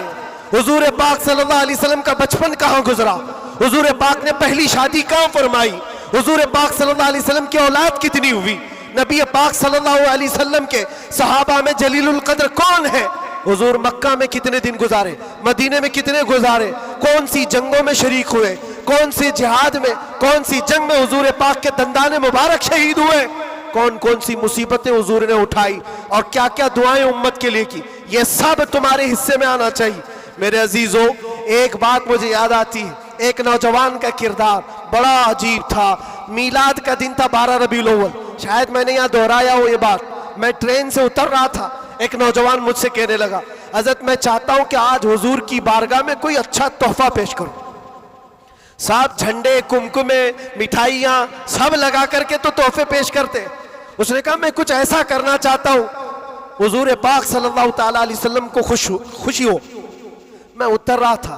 हुजूर पाक सल्लल्लाहु अलैहि वसल्लम का बचपन कहां गुजरा, हुजूर पाक ने पहली शादी कहां फरमाई, हुजूर पाक सल्लल्लाहु अलैहि वसल्लम की औलाद कितनी हुई, नबी पाक सल्लल्लाहु अलैहि वसल्लम के सहाबा में जलीलुल कद्र कौन है, हुजूर मक्का में कितने दिन गुजारे, मदीने में कितने गुजारे, कौन सी जंगों में शरीक हुए, कौन सी जिहाद में, कौन सी जंग में हुजूर पाक के दंदाने मुबारक शहीद हुए, कौन कौन सी मुसीबतें हुजूर ने उठाई और क्या क्या दुआएं उम्मत के लिए की, ये सब तुम्हारे हिस्से में आना चाहिए। मेरे अजीजों, एक बात मुझे याद आती है, एक नौजवान का किरदार बड़ा अजीब था। मीलाद का दिन था 12 रबीउल अव्वल, शायद मैंने यहाँ दोहराया हो ये बात। मैं ट्रेन से उतर रहा था, एक नौजवान मुझसे कहने लगा, हज़रत मैं चाहता हूं कि आज हुजूर की बारगाह में कोई अच्छा तोहफा पेश करूं। साथ झंडे, कुमकुमे, मिठाइयां सब लगा करके तो तोहफे पेश करते। उसने कहा मैं कुछ ऐसा करना चाहता हूं हुजूर पाक सल्लल्लाहु ताला अलैहि वसल्लम को खुशी हो। मैं उतर रहा था,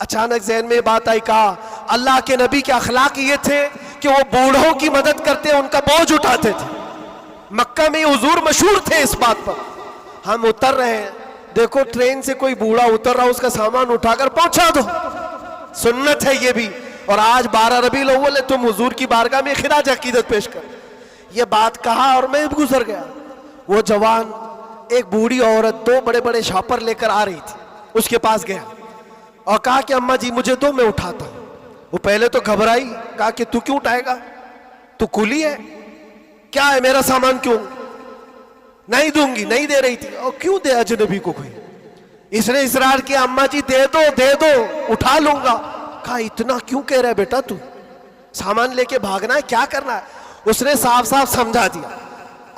अचानक ज़हन में बात आई, कहा अल्लाह के नबी के अखलाक ये थे कि वो बूढ़ों की मदद करते, उनका बोझ उठाते थे। मक्का में हुजूर मशहूर थे इस बात पर। हम उतर रहे हैं, देखो ट्रेन से कोई बूढ़ा उतर रहा, उसका सामान उठाकर पहुंचा दो, सुन्नत है ये भी। और आज 12 रबीउल अव्वल है, तुम हुजूर की बारगाह में खिराज अकीदत पेश कर। ये बात कहा और मैं गुजर गया। वो जवान, एक बूढ़ी औरत 2 बड़े बड़े शापर लेकर आ रही थी, उसके पास गया और कहा कि अम्मा जी मुझे दो, मैं उठाता हूं। वो पहले तो घबराई, कहा कि तू क्यों उठाएगा, तू कुली है क्या, है मेरा सामान क्यों, नहीं दूंगी, नहीं दे रही थी। और क्यों दे अजनबी को कोई, इसने इसरार किया, अम्मा जी दे दो दे दो, उठा लूंगा। कहा इतना क्यों कह रहा है बेटा, तू सामान लेके भागना है, क्या करना है। उसने साफ साफ समझा दिया,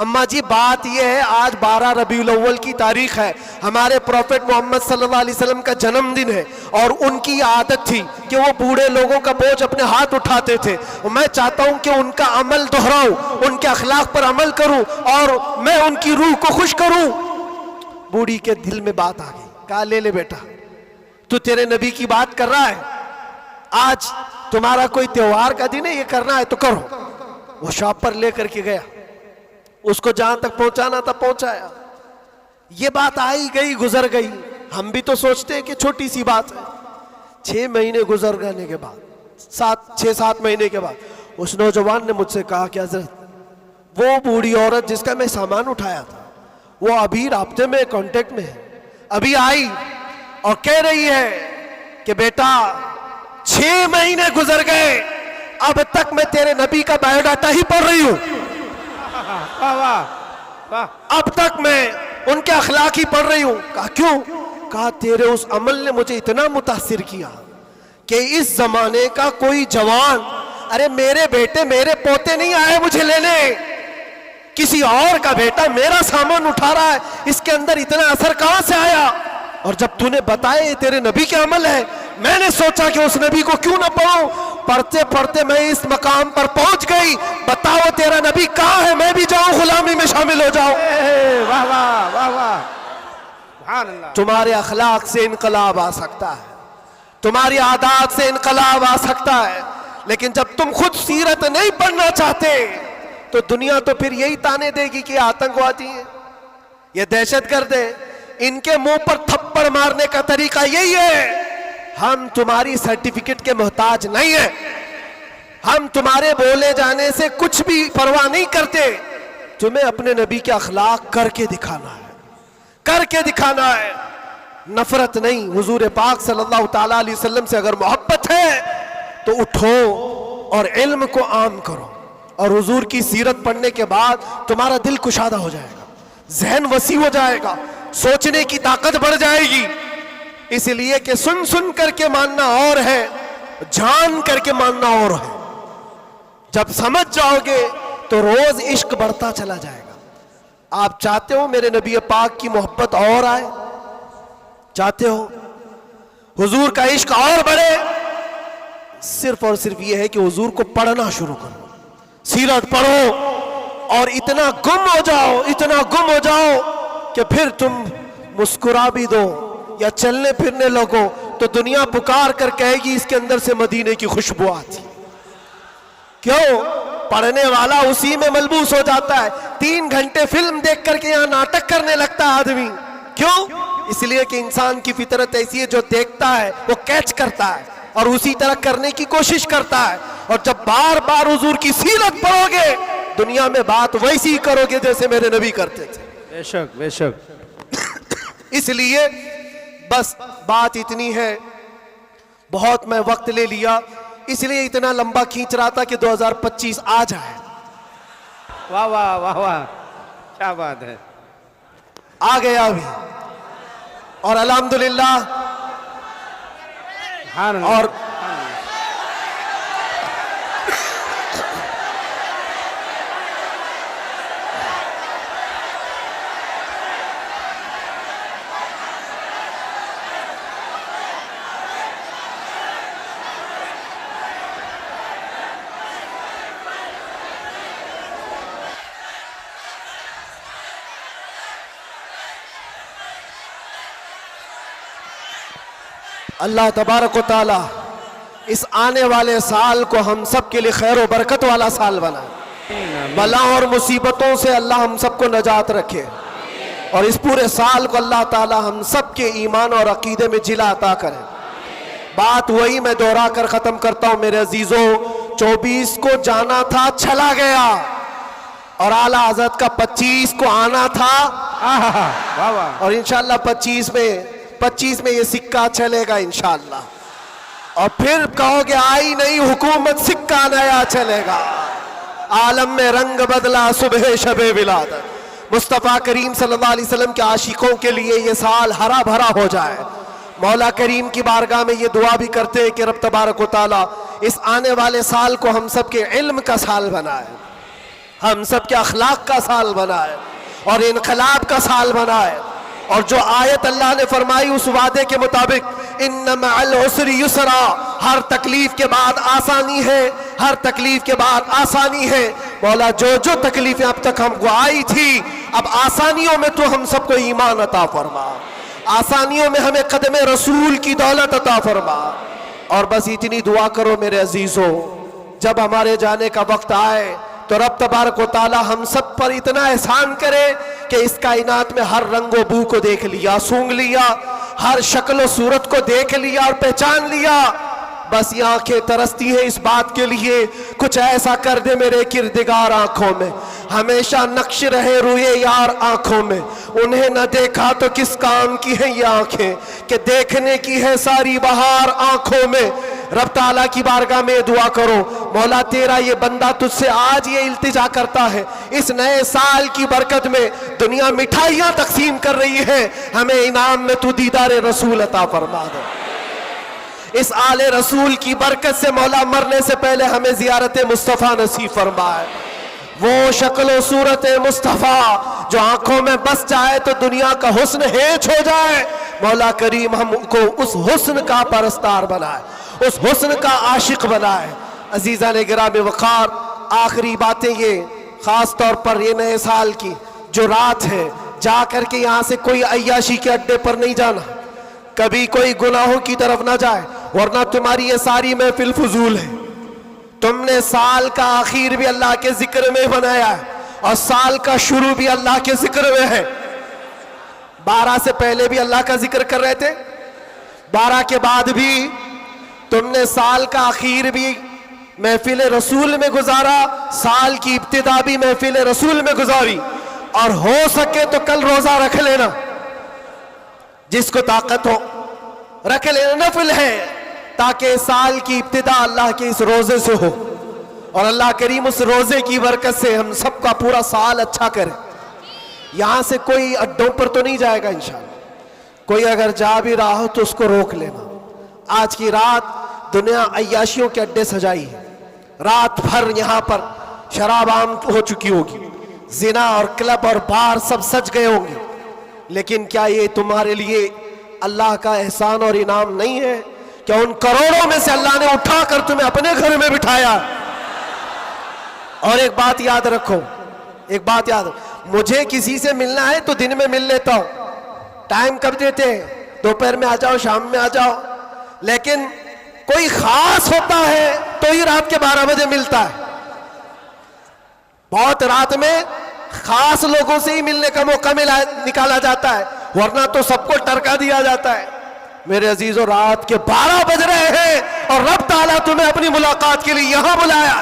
अम्मा जी बात यह है आज 12 रबीउल अव्वल की तारीख है, हमारे प्रॉफेट मोहम्मद सल्लल्लाहु अलैहि वसल्लम का जन्मदिन है, और उनकी आदत थी कि वो बूढ़े लोगों का बोझ अपने हाथ उठाते थे। मैं चाहता हूं कि उनका अमल दोहराऊं, उनके अखलाक पर अमल करूं और मैं उनकी रूह को खुश करूं। बूढ़ी के दिल में बात आ गई, कहा ले ले बेटा, तू तेरे नबी की बात कर रहा है, आज तुम्हारा कोई त्योहार का दिन है, ये करना है तो करो। वो शॉप पर लेकर के गया, उसको जहां तक पहुंचाना था पहुंचाया। ये बात आई गई, गुजर गई। हम भी तो सोचते हैं कि छोटी सी बात है। 6 महीने गुजर जाने के बाद, 6-7 महीने के बाद, उस नौजवान ने मुझसे कहा कि हजरत वो बूढ़ी औरत जिसका मैं सामान उठाया था, वो अभी राब्ते में, कांटेक्ट में है, अभी आई और कह रही है कि बेटा 6 महीने गुजर गए, अब तक मैं तेरे नबी का बायोडाटा ही पढ़ रही हूं, अब तक मैं उनके अखलाक ही पढ़ रही हूं। कहा क्यों, कहा तेरे उस अमल ने मुझे इतना मुतासिर किया कि इस जमाने का कोई जवान, अरे मेरे बेटे मेरे पोते नहीं आए मुझे लेने, किसी और का बेटा मेरा सामान उठा रहा है, इसके अंदर इतना असर कहां से आया। और जब तूने बताए ये तेरे नबी के अमल है, मैंने सोचा कि उस नबी को क्यों ना पढ़ूं। पढ़ते पढ़ते मैं इस मकाम पर पहुंच गई। बताओ तेरा नबी कहाँ है, मैं भी जाऊं गुलामी में शामिल हो जाऊं। वाह वाह वाह वाह, सुभान अल्लाह। तुम्हारे अखलाक से इनकलाब आ सकता है, तुम्हारी आदत से इनकलाब आ सकता है, लेकिन जब तुम खुद सीरत नहीं पढ़ना चाहते तो दुनिया तो फिर यही ताने देगी कि आतंकवादी है, ये दहशतगर्द है। इनके मुंह पर थप्पड़ मारने का तरीका यही है। हम तुम्हारी सर्टिफिकेट के मोहताज नहीं है, हम तुम्हारे बोले जाने से कुछ भी परवाह नहीं करते। तुम्हें अपने नबी के अखलाक करके दिखाना है, करके दिखाना है, नफरत नहीं। हुजूर पाक सल्लल्लाहु ताला अलैहि वसल्लम से अगर मोहब्बत है तो उठो और इल्म को आम करो। और हुजूर की सीरत पढ़ने के बाद तुम्हारा दिल कुशादा हो जाएगा, जहन वसी हो जाएगा, सोचने की ताकत बढ़ जाएगी। इसलिए कि सुन सुन करके मानना और है, जान करके मानना और है। जब समझ जाओगे तो रोज इश्क बढ़ता चला जाएगा। आप चाहते हो मेरे नबी पाक की मोहब्बत और आए, चाहते हो हुजूर का इश्क और बढ़े, सिर्फ और सिर्फ यह है कि हुजूर को पढ़ना शुरू करो, सीरत पढ़ो और इतना गुम हो जाओ, इतना गुम हो जाओ कि फिर तुम मुस्कुरा भी दो या चलने फिरने लगो तो दुनिया पुकार कर कहेगी इसके अंदर से मदीने की खुशबू आती। क्यों? पढ़ने वाला उसी में मलबूस हो जाता है। 3 घंटे फिल्म देख करके यहाँ नाटक करने लगता है आदमी। क्यों? इसलिए कि इंसान की फितरत ऐसी है, जो देखता है वो कैच करता है और उसी तरह करने की कोशिश करता है। और जब बार बार हुजूर की सीरत पढ़ोगे दुनिया में बात वैसी करोगे जैसे मेरे नबी करते थे। बेशक बेशक। इसलिए बस बात इतनी है, बहुत मैं वक्त ले लिया, इसलिए इतना लंबा खींच रहा था कि 2025 आ जाए। वाह वाह वाह वाह, क्या बात है। आ गया अभी और अल्हम्दुलिल्लाह। और अल्लाह तबारक व तआला इस आने वाले साल को हम सब के लिए खैर और बरकत वाला साल बनाए। बला और मुसीबतों से अल्लाह हम सबको नजात रखे और इस पूरे साल को अल्लाह ताला हम सब के ईमान और अकीदे में जिला अता करे। बात वही मैं दोहरा कर ख़त्म करता हूँ मेरे अजीज़ों, 24 को जाना था, चला गया, और आला हज़रत का 25 को आना था। वाह वाह। और इंशाअल्लाह 25 में ये सिक्का चलेगा इंशाअल्लाह। और फिर कहोगे आई नहीं हुकूमत, सिक्का नया चलेगा। आलम में रंग बदला सुबह शबे विलादत। मुस्तफ़ा करीम सल्लल्लाहु अलैहि वसल्लम के आशिकों के लिए ये साल हरा भरा हो जाए। मौला करीम की बारगाह में ये दुआ भी करते हैं कि रब तबारक व तआला इस आने वाले साल को हम सब के इल्म का साल बनाए, हम सब के अखलाक का साल बनाए और इनकलाब का साल बनाए। और जो आयत अल्लाह ने फरमाई उस वादे के मुताबिक इन्ना मअल उसरि युसरा, हर तकलीफ के बाद आसानी है, हर तकलीफ के बाद आसानी है। मौला जो जो तकलीफें अब तक हमको आई थी, अब आसानियों में तो हम सबको ईमान अता फरमा, आसानियों में हमें कदम रसूल की दौलत अता फरमा। और बस इतनी दुआ करो मेरे अजीजों, जब हमारे जाने का वक्त आए तो रब तबारक व तआला हम सब पर इतना एहसान करे कि इस कायनात में हर रंगो बू को देख लिया, सूंघ लिया, हर शक्ल सूरत को देख लिया और पहचान लिया। बस ये आंखें तरसती हैं इस बात के लिए, कुछ ऐसा कर दे मेरे किरदिगार आंखों में, हमेशा नक्श रहे रुए यार आंखों में। उन्हें न देखा तो किस काम की है ये आंखें, कि देखने की है सारी बहार आंखों में। रब ताला की बारगाह में दुआ करो, मौला तेरा ये बंदा तुझसे आज ये इल्तिजा करता है, इस नए साल की बरकत में दुनिया मिठाइयां तकसीम कर रही है, हमें इनाम में तू दीदार रसूल अता फरमा दे। इस आले रसूल की बरकत से मौला मरने से पहले हमें जियारत मुस्तफ़ा नसीब फरमाए। वो शक्ल सूरत मुस्तफ़ा जो आंखों में बस जाए तो दुनिया का हुस्न हेच हो जाए, मौला करीम हमको उस हुस्न का परस्तार बनाए, उस हुस्न का आशिक बनाए। अजीज़ा ने गिराम वक़ार, आखिरी बातें ये, ख़ास तौर पर ये नए साल की जो रात है, जा कर के यहाँ से कोई अय्याशी के अड्डे पर नहीं जाना, कभी कोई गुनाहों की तरफ ना जाए, वरना तुम्हारी ये सारी महफिल फजूल है। तुमने साल का आखिर भी अल्लाह के जिक्र में बनाया है और साल का शुरू भी अल्लाह के जिक्र में है। 12 से पहले भी अल्लाह का जिक्र कर रहे थे, 12 के बाद भी तुमने साल का आखिर भी महफिल रसूल में गुजारा, साल की इब्तिदा भी महफिल रसूल में गुजारी। और हो सके तो कल रोजा रख लेना, जिसको ताकत हो रख लेना, नफिल है, ताकि साल की इब्तिदा अल्लाह के इस रोजे से हो और अल्लाह करीम उस रोजे की बरकत से हम सबका पूरा साल अच्छा करे। यहां से कोई अड्डों पर तो नहीं जाएगा इंशाअल्लाह, कोई अगर जा भी रहा हो तो उसको रोक लेना। आज की रात दुनिया अय्याशियों के अड्डे सजाई है, रात भर यहां पर शराब आम हो चुकी होगी, जिना और क्लब और बार सब सज गए होंगे, लेकिन क्या ये तुम्हारे लिए अल्लाह का एहसान और इनाम नहीं है? क्या उन करोड़ों में से अल्लाह ने उठाकर तुम्हें अपने घर में बिठाया? और एक बात याद रखो, एक बात याद, मुझे किसी से मिलना है तो दिन में मिल लेता हूं, टाइम कब देते हैं? दोपहर में आ जाओ, शाम में आ जाओ, लेकिन कोई खास होता है तो ही रात के 12 बजे मिलता है। बहुत रात में खास लोगों से ही मिलने का मौका निकाला जाता है, वरना तो सबको टरका दिया जाता है। मेरे अजीजों, रात के 12 बज रहे हैं और रब ताला तुम्हें अपनी मुलाकात के लिए यहां बुलाया,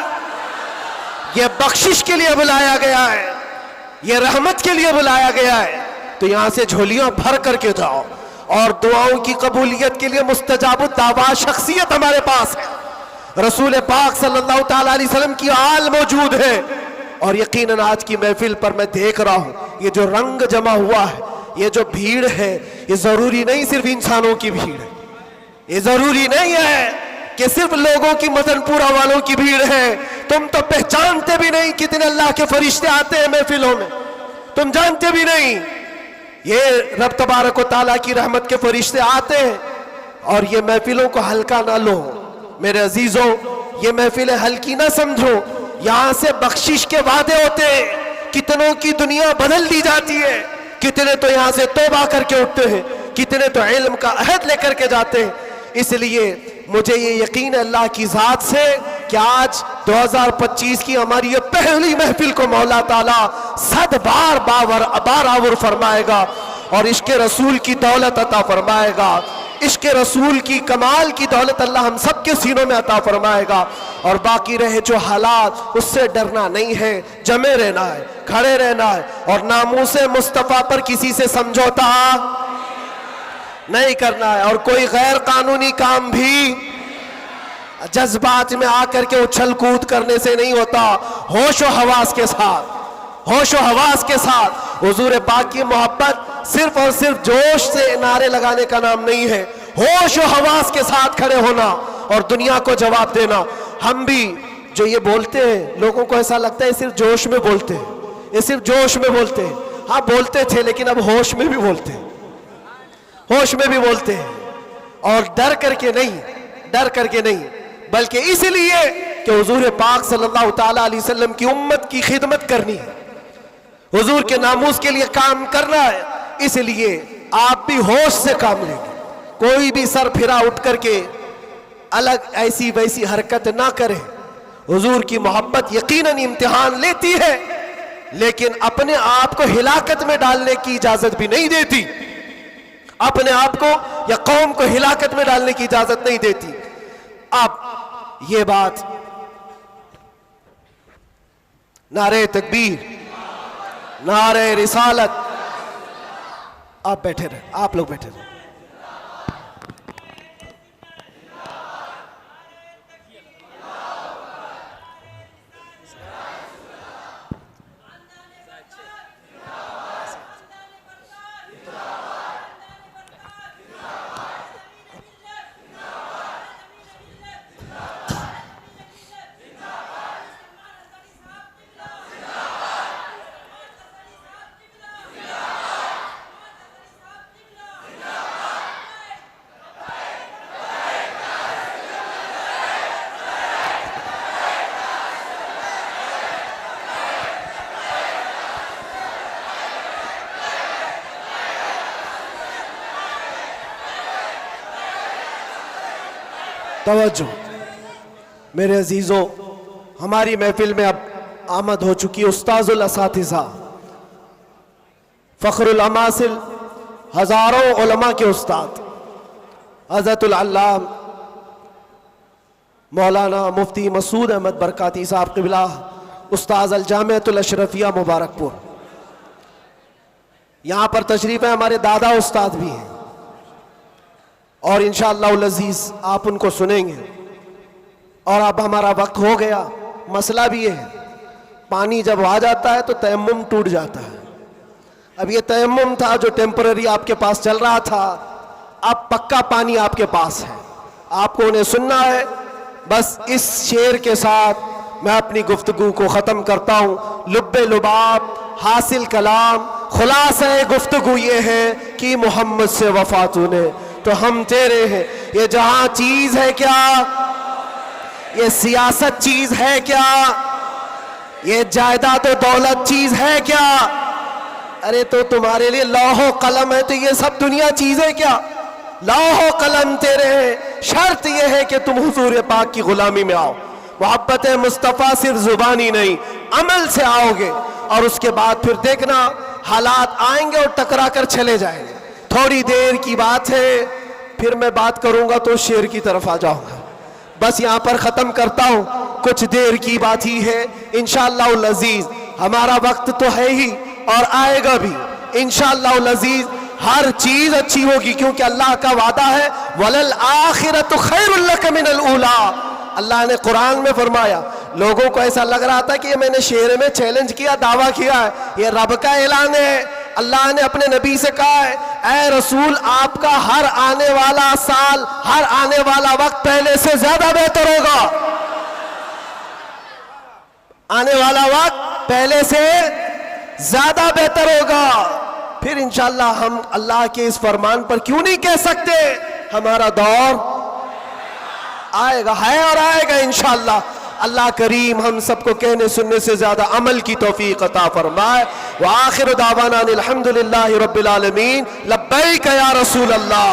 यह बख्शिश के लिए बुलाया गया है, यह रहमत के लिए बुलाया गया है। तो यहां से झोलियां भर करके जाओ और दुआओं की कबूलियत के लिए मुस्तजाब दावा शख्सियत हमारे पास है। रसूल पाक सल्लल्लाहु ताला अलैहि वसल्लम की आल मौजूद है और यकीनन आज की महफिल पर मैं देख रहा हूं, ये जो रंग जमा हुआ है, ये जो भीड़ है, ये जरूरी नहीं सिर्फ इंसानों की भीड़ है, ये जरूरी नहीं है कि सिर्फ लोगों की मदनपुरा वालों की भीड़ है। तुम तो पहचानते भी नहीं कितने अल्लाह के फरिश्ते आते हैं महफिलों में, तुम जानते भी नहीं। ये रब तबारक व ताला की रहमत के फरिश्ते आते हैं और ये महफिलों को हल्का ना लो मेरे अजीजों, ये महफिलें हल्की ना समझो। यहां से बख्शिश के वादे होते हैं, कितनों की दुनिया बदल दी जाती है, कितने तो यहां से तौबा करके उठते हैं, कितने तो इल्म का अहद लेकर के जाते हैं। इसलिए मुझे ये यकीन है अल्लाह की जात से कि आज 2025 की हमारी ये पहली महफिल को मौला ताला 100 बार बारावर फरमाएगा और इश्क़े रसूल की दौलत अता फरमाएगा, इश्क़े रसूल की कमाल की दौलत अल्लाह हम सब के सीनों में अता फरमाएगा। और बाकी रहे जो हालात, उससे डरना नहीं है, जमे रहना है, खड़े रहना है और नामूसे मुस्तफ़ा पर किसी से समझौता नहीं करना है और कोई गैर कानूनी काम भी जज्बात में आकर के उछल कूद करने से नहीं होता। होशो हवास के साथ, होशो हवास के साथ हुजूर पाक की मोहब्बत सिर्फ और सिर्फ जोश से नारे लगाने का नाम नहीं है, होशो हवास के साथ खड़े होना और दुनिया को जवाब देना। हम भी जो ये बोलते हैं, लोगों को ऐसा लगता है सिर्फ जोश में बोलते हैं, ये सिर्फ जोश में बोलते हैं। हाँ बोलते थे, लेकिन अब होश में भी बोलते हैं, होश में भी बोलते हैं और डर करके नहीं, डर करके नहीं, बल्कि इसलिए कि हुजूर पाक सल्लल्लाहु ताला अलैहि वसल्लम की उम्मत की खिदमत करनी है, हुजूर के नामूस के लिए काम करना है। इसलिए आप भी होश से काम लेंगे, कोई भी सर फिरा उठ करके अलग ऐसी वैसी हरकत ना करे। हुजूर की मोहब्बत यकीनन इम्तिहान लेती है, लेकिन अपने आप को हिलाकत में डालने की इजाजत भी नहीं देती, अपने आप को या कौम को हिलाकत में डालने की इजाजत नहीं देती। अब ये बात, नारे तकबीर, नारे रिसालत, आप बैठे रहे, आप लोग बैठे रहे। तवज्जो मेरे अजीज़ों, हमारी महफिल में अब आमद हो चुकी उस्ताजुल असातिज़ा, फ़ख्रुल अमासिल, हज़ारों उलमा के उस्ताद हज़रतुल अल्लाम मौलाना मुफ्ती मसूद अहमद बरकाती साहब क़िबला, उस्ताज़ अल जामिअतुल अशरफिया मुबारकपुर। यहाँ पर तशरीफ़ है, हमारे दादा उस्ताद भी हैं और इंशाअल्लाह अज़ीज़ आप उनको सुनेंगे। और अब हमारा वक्त हो गया, मसला भी है, पानी जब आ जाता है तो तयम्मुम टूट जाता है। अब ये तयम्मुम था जो टेम्पररी आपके पास चल रहा था, अब पक्का पानी आपके पास है, आपको उन्हें सुनना है। बस इस शेर के साथ मैं अपनी गुफ्तगू को ख़त्म करता हूँ। लुब्बे लुबाब हासिल कलाम, खुलासा गुफ्तगू ये है कि मोहम्मद से वफा तूने तो हम तेरे हैं। ये जहां चीज़ है क्या, ये सियासत चीज़ है क्या, ये जायदाद और दौलत चीज़ है क्या? अरे तो तुम्हारे लिए लौह कलम है तो ये सब दुनिया चीज़ें क्या? लौह कलम तेरे हैं, शर्त यह है कि तुम हुजूर पाक की गुलामी में आओ। मोहब्बत मुस्तफ़ा सिर्फ जुबानी नहीं, अमल से आओगे और उसके बाद फिर देखना हालात आएंगे और टकरा कर चले जाएंगे। थोड़ी देर की बात है, फिर मैं बात करूंगा तो शेर की तरफ आ जाऊंगा। बस यहाँ पर ख़त्म करता हूँ, कुछ देर की बात ही है। इंशाअल्लाह अज़ीज़ हमारा वक्त तो है ही और आएगा भी इंशाअल्लाह अज़ीज़। हर चीज़ अच्छी होगी क्योंकि अल्लाह का वादा है, वलल आखिरतु खैरुल लक मिनल ऊला। अल्लाह ने कुरान में फरमाया, लोगों को ऐसा लग रहा था कि ये मैंने शेर में चैलेंज किया, दावा किया है, ये रब का ऐलान है। अल्लाह ने अपने नबी से कहा है, ऐ रसूल आपका हर आने वाला साल, हर आने वाला वक्त पहले से ज्यादा बेहतर होगा। आने वाला वक्त पहले से ज्यादा बेहतर होगा। फिर इंशाअल्लाह हम अल्लाह के इस फरमान पर क्यों नहीं कह सकते हमारा दौर आएगा, है और आएगा इंशाअल्लाह। अल्लाह करीम हम सबको कहने सुनने से ज्यादा अमल की तौफीक अता फरमाए। व आखिर दावाना अनिल हम्दुलिल्लाहि रब्बिल आलमीन। लब्बैक या रसूल अल्लाह।